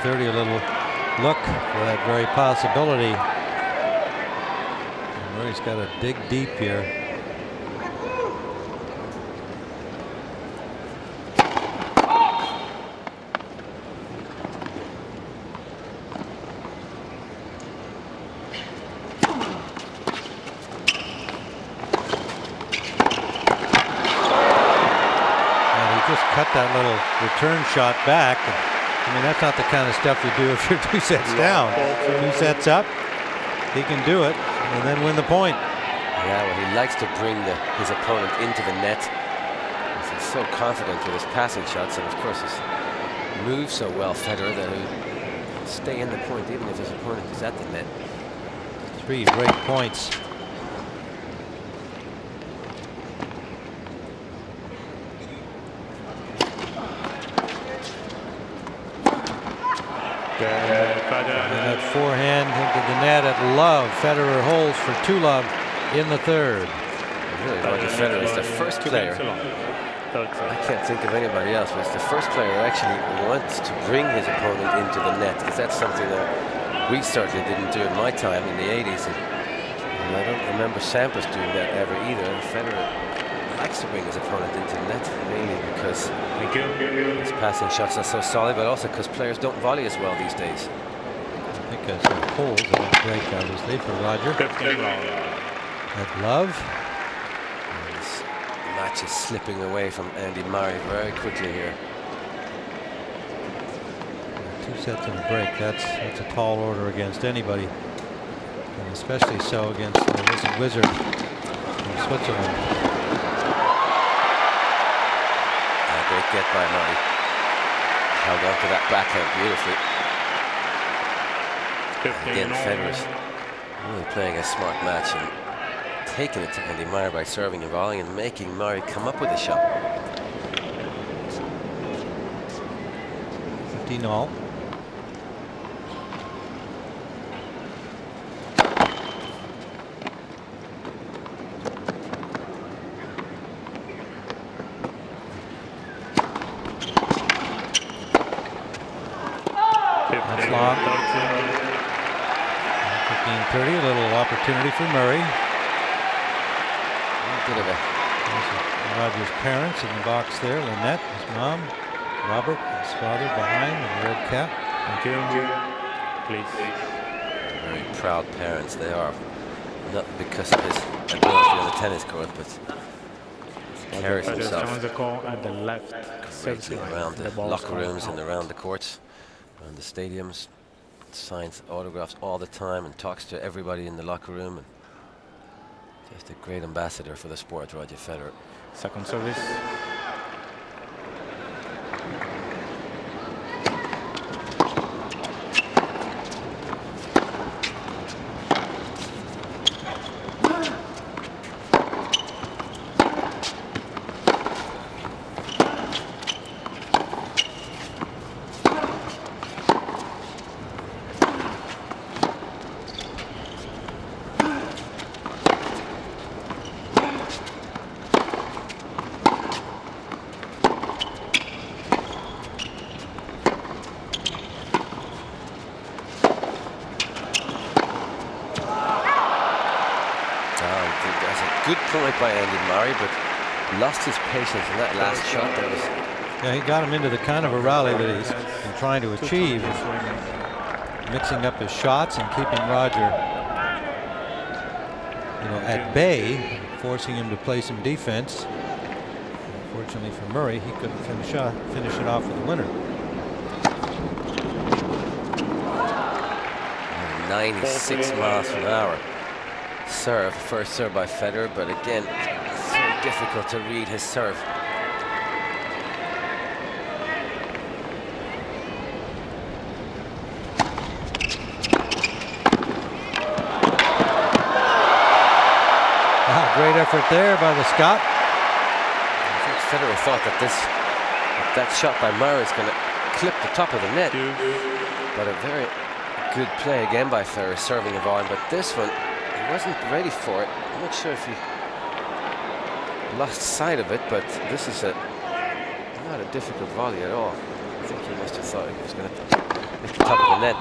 A little look for that very possibility. Murray's got to dig deep here. And he just cut that little return shot back. I mean, that's not the kind of stuff you do if you're 2 sets down. 2 sets up, he can do it and then win the point. Yeah, well, he likes to bring his opponent into the net. He's so confident with his passing shots, and of course, he moves so well, Federer, that he'll stay in the point even if his opponent is at the net. 3 great points. And that forehand into the net at love. Federer holds for 2-love in the third. Really, Roger Federer is the first player. I can't think of anybody else, but it's the first player who actually wants to bring his opponent into the net, because that's something that we certainly didn't do in my time in the 80s. And I don't remember Sampras doing that ever either. Federer likes to bring his opponent into the net, mainly because his passing shots are so solid, but also because players don't volley as well these days. I think that's a hold. That's great, obviously, for Roger. That love. And this match is slipping away from Andy Murray very quickly here. 2 sets and a break. That's a tall order against anybody, and especially so against the wizard from Switzerland. Great get by Murray. Held on to that backhand beautifully. Again, Federer's really playing a smart match and taking it to Andy Murray by serving and volleying and making Murray come up with a shot. 15-all. That's long. 15-30, a little opportunity for Murray. A bit of a Roger's parents in the box there. Lynette, his mom. Robert, his father behind in the red cap. Thank you. Please. very proud parents they are. Not because of his ability on the tennis court, but he carries himself at the left greatly around the locker rooms and around the courts, around the stadiums. Signs autographs all the time and talks to everybody in the locker room. And just a great ambassador for the sport, Roger Federer. Second service. Good point by Andy Murray, but lost his patience in that last shot. There was yeah, he got him into the kind of a rally that he's been trying to achieve, mixing up his shots and keeping Roger, at bay, forcing him to play some defense. Unfortunately for Murray, he couldn't finish it off with the winner. 96 miles per hour. Serve, first serve by Federer, but again, it's so difficult to read his serve. Wow, great effort there by the Scot. I think Federer thought that that shot by Murray is going to clip the top of the net, but a very good play again by Federer, serving a volley, but this one, he wasn't ready for it. I'm not sure if he lost sight of it, but this is not a difficult volley at all. I think he must have thought he was going to hit the top of the net.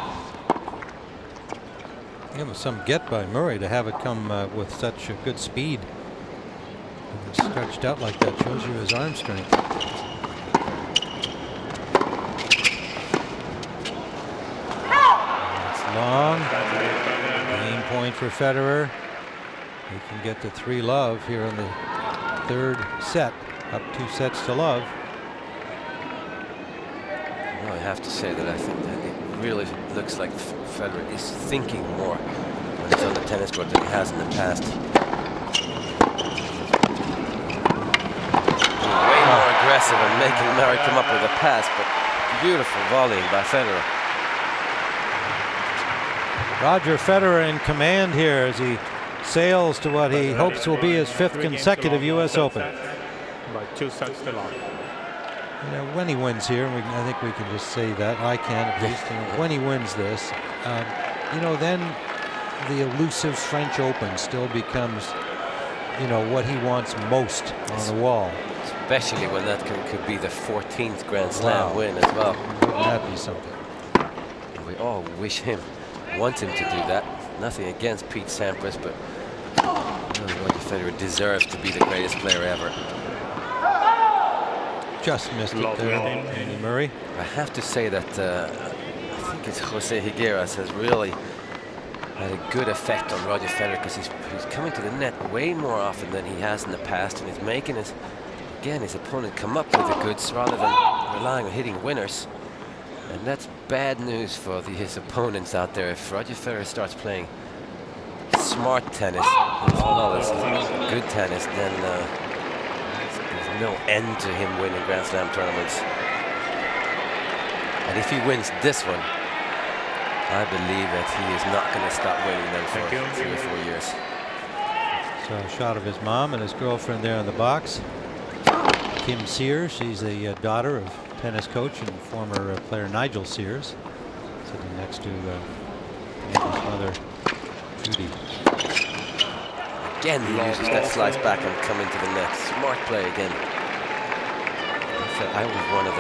It was some get by Murray to have it come with such a good speed. And stretched out like that shows you his arm strength. It's long. Game point for Federer. He can get to 3-love here in the third set, up 2 sets to love. Well, I have to say that I think that it really looks like Federer is thinking more when he's on the tennis court than he has in the past. Way more aggressive and making Murray come up with a pass, but beautiful volleying by Federer. Roger Federer in command here as he sails to what he hopes will be his 5th consecutive U.S. Open. By 2 sets to love. When he wins here, and I think we can just say that, I can at least, when he wins this, then the elusive French Open still becomes, what he wants most on the wall. Especially when that could be the 14th Grand Slam win as well. Wouldn't that be something? We all want him to do that. Nothing against Pete Sampras, but Federer deserves to be the greatest player ever. Just missed it there, Andy Murray. I have to say that I think it's Jose Higueras has really had a good effect on Roger Federer, because he's coming to the net way more often than he has in the past, and he's making his opponent come up with the goods rather than relying on hitting winners. And that's bad news for his opponents out there. If Roger Federer starts playing smart tennis as well as good tennis, then there's no end to him winning Grand Slam tournaments. And if he wins this one, I believe that he is not going to stop winning them for 3 or 4 years. So a shot of his mom and his girlfriend there in the box. Kim Sears, she's the daughter of tennis coach and former player Nigel Sears, sitting next to Andy's mother, Judy. Again, he uses that slice back and come into the net. Smart play again. I was one of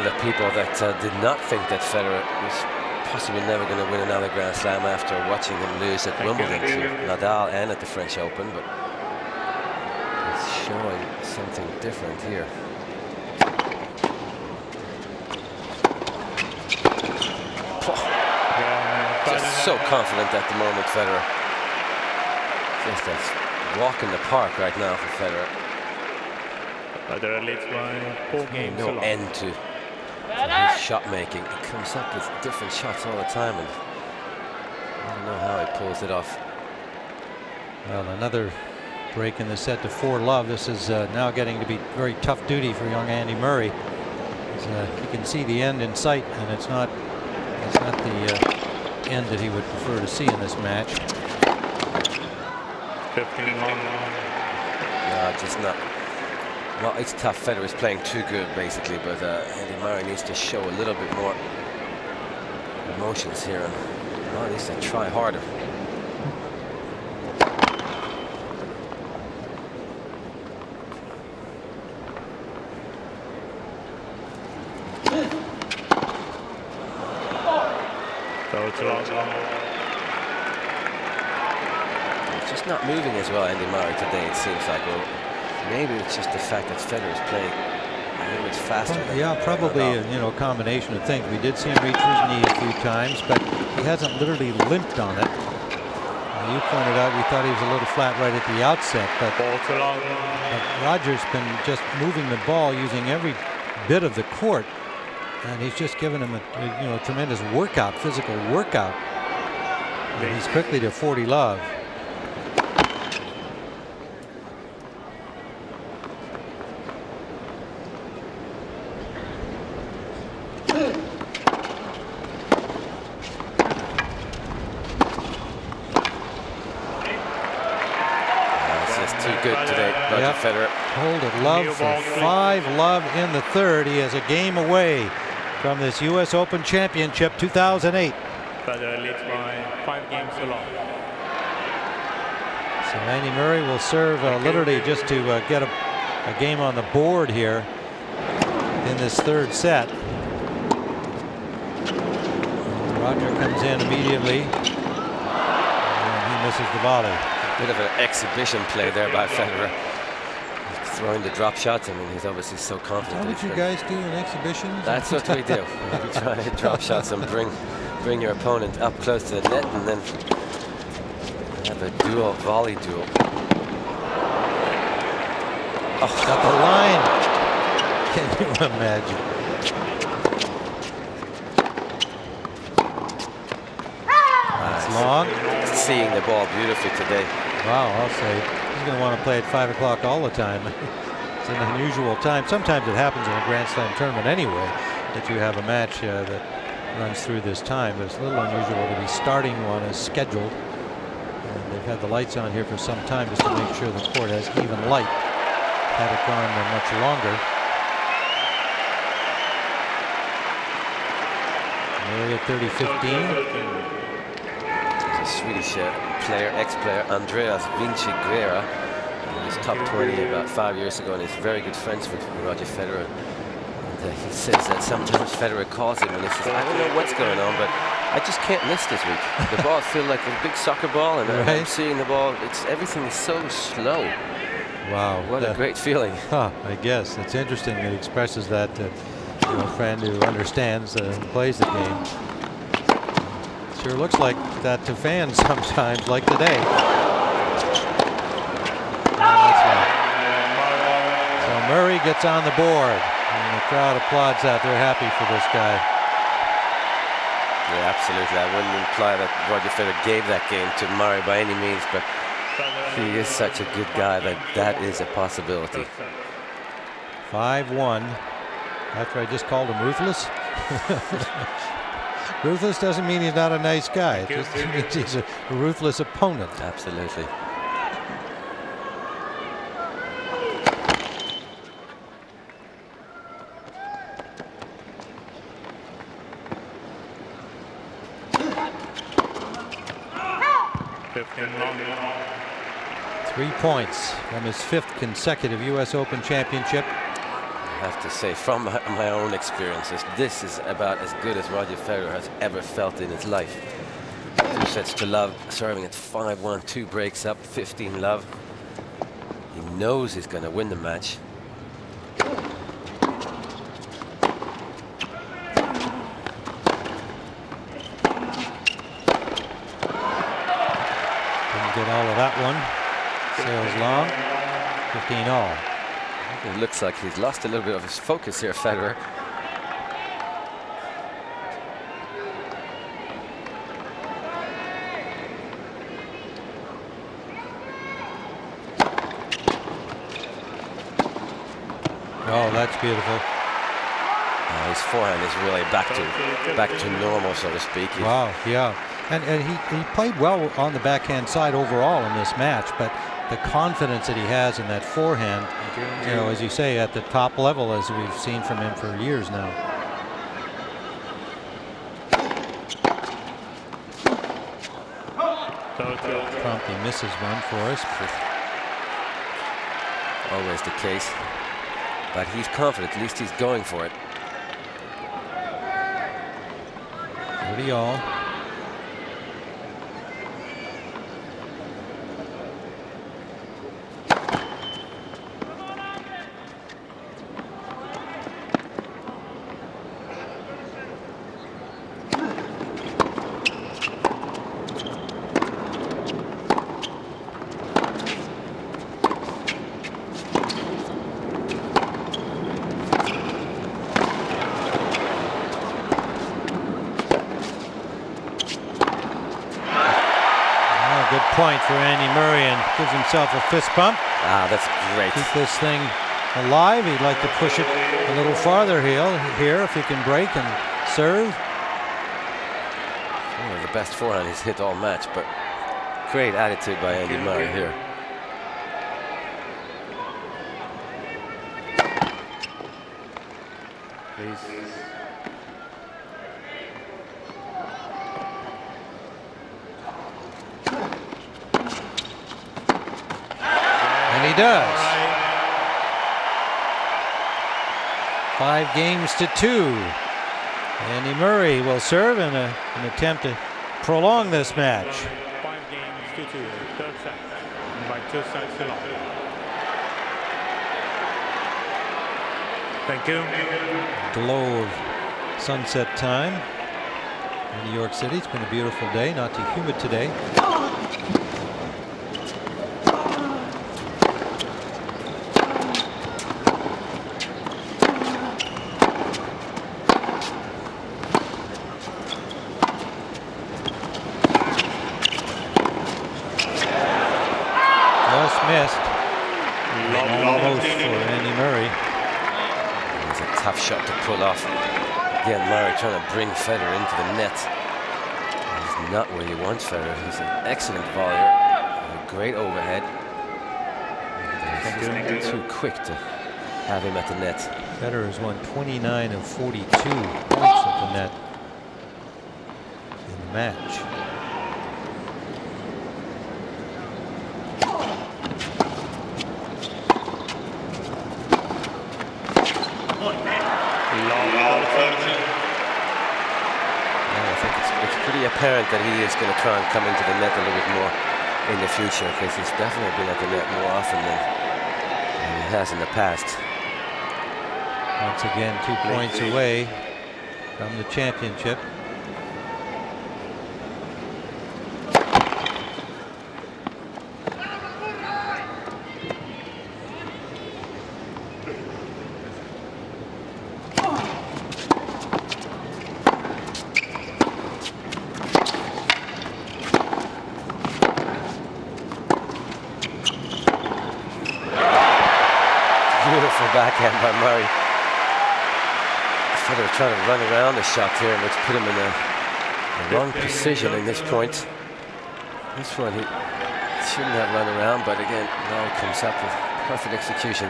the people that did not think that Federer was possibly never going to win another Grand Slam after watching him lose at Wimbledon to Nadal and at the French Open, but it's showing something different here. Just so confident at the moment, Federer. Just a walk in the park right now for Federer. Federer leads by 4 games. No end to his shot making. He comes up with different shots all the time, and I don't know how he pulls it off. Well, another break in the set to 4-love. This is now getting to be very tough duty for young Andy Murray. You can see the end in sight, and it's not the end that he would prefer to see in this match. 15 long. No, just not. Well, it's tough. Federer is playing too good, basically, but Andy Murray needs to show a little bit more emotions here, and well, needs to try harder. It's just not moving as well, Andy Murray, today, it seems like. Well, maybe it's just the fact that Federer is playing a little bit faster. Yeah, probably a combination of things. We did see him reach for his knee a few times, but he hasn't literally limped on it. You pointed out you thought he was a little flat right at the outset, but Roger's been just moving the ball using every bit of the court, and he's just given him a tremendous workout, physical workout. And he's quickly to 40-love. Good today, Roger Federer. Hold it, love for 5-love in the third. He has a game away from this U.S. Open Championship 2008. Federer leads by 5 games to love. So Andy Murray will serve literally just to get a game on the board here in this third set. Roger comes in immediately, and he misses the volley. Bit of an exhibition play there by Federer. Throwing the drop shots. I mean, he's obviously so confident. Is that what you guys do in exhibitions? That's what we do. We try to hit drop shots and bring your opponent up close to the net, and then have a volley duel. Oh, got the line. Can you imagine? Long. Seeing the ball beautifully today. Wow, I'll say he's going to want to play at 5 o'clock all the time. It's an unusual time. Sometimes it happens in a Grand Slam tournament anyway, that you have a match that runs through this time. But it's a little unusual to be starting one as scheduled. And they've had the lights on here for some time just to make sure the court has even light. Had it gone much longer. Murray at 30-15. Swedish player, ex-player Andreas Vinci Guerra. He was top 20 about 5 years ago, and he's very good friends with Roger Federer. And he says that sometimes Federer calls him and he says, I don't know what's going on, but I just can't miss this week. The ball feels like a big soccer ball, and Right. I'm seeing the ball. Everything is so slow. Wow. What a great feeling. I guess it's interesting that he expresses that to a friend who understands and plays the game. Sure looks like that to fans sometimes, like today. So Murray gets on the board, and the crowd applauds that. They're happy for this guy. Yeah, absolutely. I wouldn't imply that Roger Federer gave that game to Murray by any means, but he is such a good guy that that is a possibility. 5-1. After I just called him ruthless. Ruthless doesn't mean he's not a nice guy. It just means he's a ruthless opponent. Absolutely. Three points from his 5th consecutive U.S. Open championship. I have to say, from my own experiences, this is about as good as Roger Federer has ever felt in his life. 2 sets to love, serving at 5-1, 2 breaks up, 15 love. He knows he's going to win the match. Didn't get all of that one. Sails long. 15 all. It looks like he's lost a little bit of his focus here, Federer. Oh, that's beautiful. His forehand is really back to normal, so to speak. Wow, yeah. And he played well on the backhand side overall in this match, but the confidence that he has in that forehand, as you say, at the top level, as we've seen from him for years now. Promptly misses one for us. Always the case. But he's confident, at least he's going for it. 30 all. Point for Andy Murray, and gives himself a fist bump. Ah, that's great. Keep this thing alive. He'd like to push it a little farther here if he can break and serve. One of the best forehand he's hit all match, but great attitude by Andy Murray here. Please. He does. 5 games to 2. Andy Murray will serve in an attempt to prolong this match. 5 games to 2, third set, by 2 sets to love. Thank you. Glow of sunset time in New York City. It's been a beautiful day, not too humid today. Missed. Almost for Andy Murray. It's a tough shot to pull off. Again, Murray trying to bring Federer into the net. He's not where you want Federer. He's an excellent volleyer. A great overhead. He's too quick to have him at the net. Federer's won 29 of 42 points at the net in the match. apparent that he is going to try and come into the net a little bit more in the future, because he's definitely been at the net more often than he has in the past. Once again, 2 points away from the championship. Beautiful backhand by Murray. Federer trying to run around the shot here, which put him in the wrong position in this point. This one he shouldn't have run around, but again, now he comes up with perfect execution.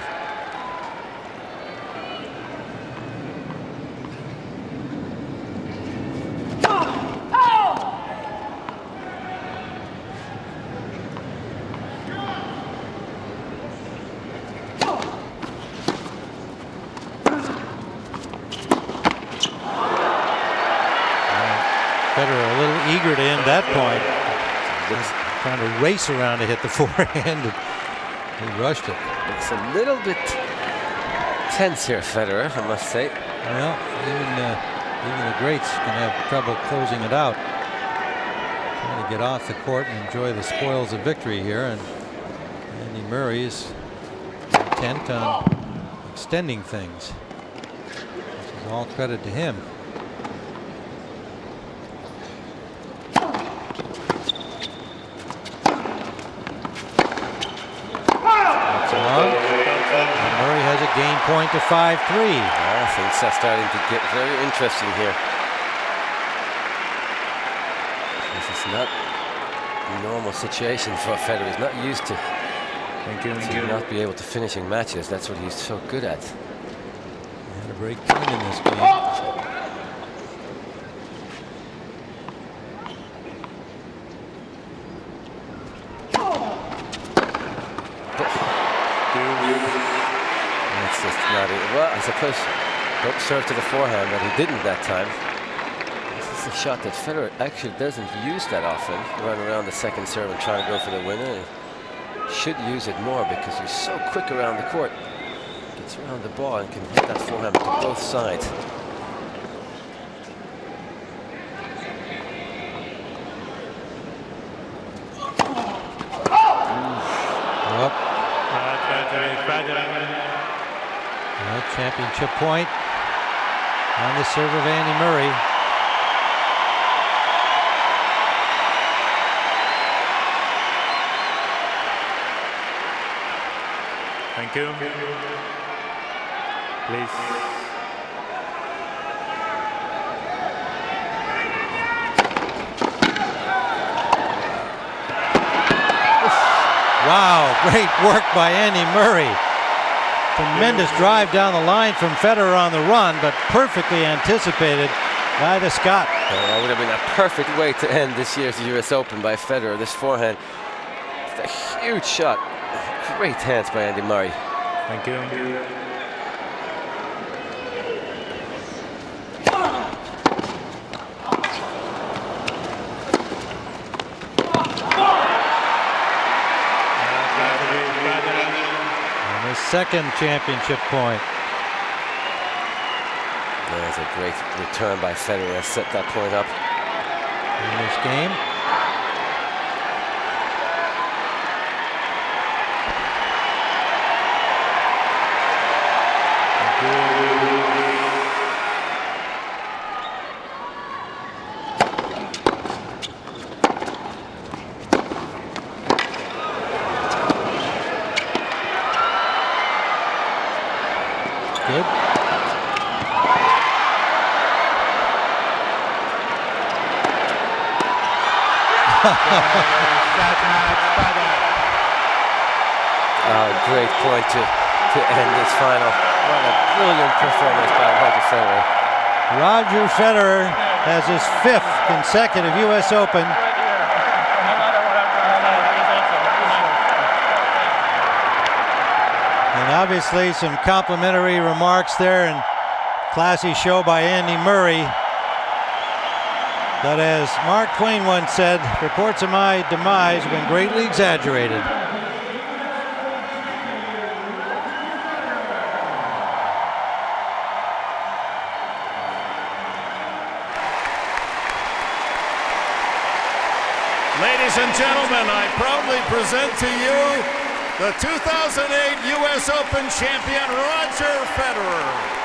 Federer a little eager to end that point. Trying to race around to hit the forehand. He rushed it. Looks a little bit tense here, Federer, I must say. Well, even the greats can have trouble closing it out. Trying to get off the court and enjoy the spoils of victory here. And Andy Murray is intent on extending things. This is all credit to him. Murray has a game point to 5-3. Things are starting to get very interesting here. This is not a normal situation for Federer. He's not used to not be able to finish in matches. That's what he's so good at. He had a break point in this game. That's just not it. Well, I suppose don't serve to the forehand, but he didn't that time. This is a shot that Federer actually doesn't use that often. Run around the second serve and try to go for the winner. He should use it more because he's so quick around the court. Gets around the ball and can hit that forehand to both sides. Championship point on the serve of Andy Murray. Thank you. Please. Wow, great work by Andy Murray. Tremendous drive down the line from Federer on the run, but perfectly anticipated by the Scot. That would have been a perfect way to end this year's US Open by Federer. This forehand, it's a huge shot. Great hands by Andy Murray. Thank you. Second championship point. There's a great return by Federer. Set that point up in this game. Good. Great point to end this final. What a brilliant performance by Roger Federer. Roger Federer has his 5th consecutive US Open. And obviously some complimentary remarks there and classy show by Andy Murray. But as Mark Twain once said, reports of my demise have been greatly exaggerated. Ladies and gentlemen, I proudly present to you the 2008 US Open champion, Roger Federer.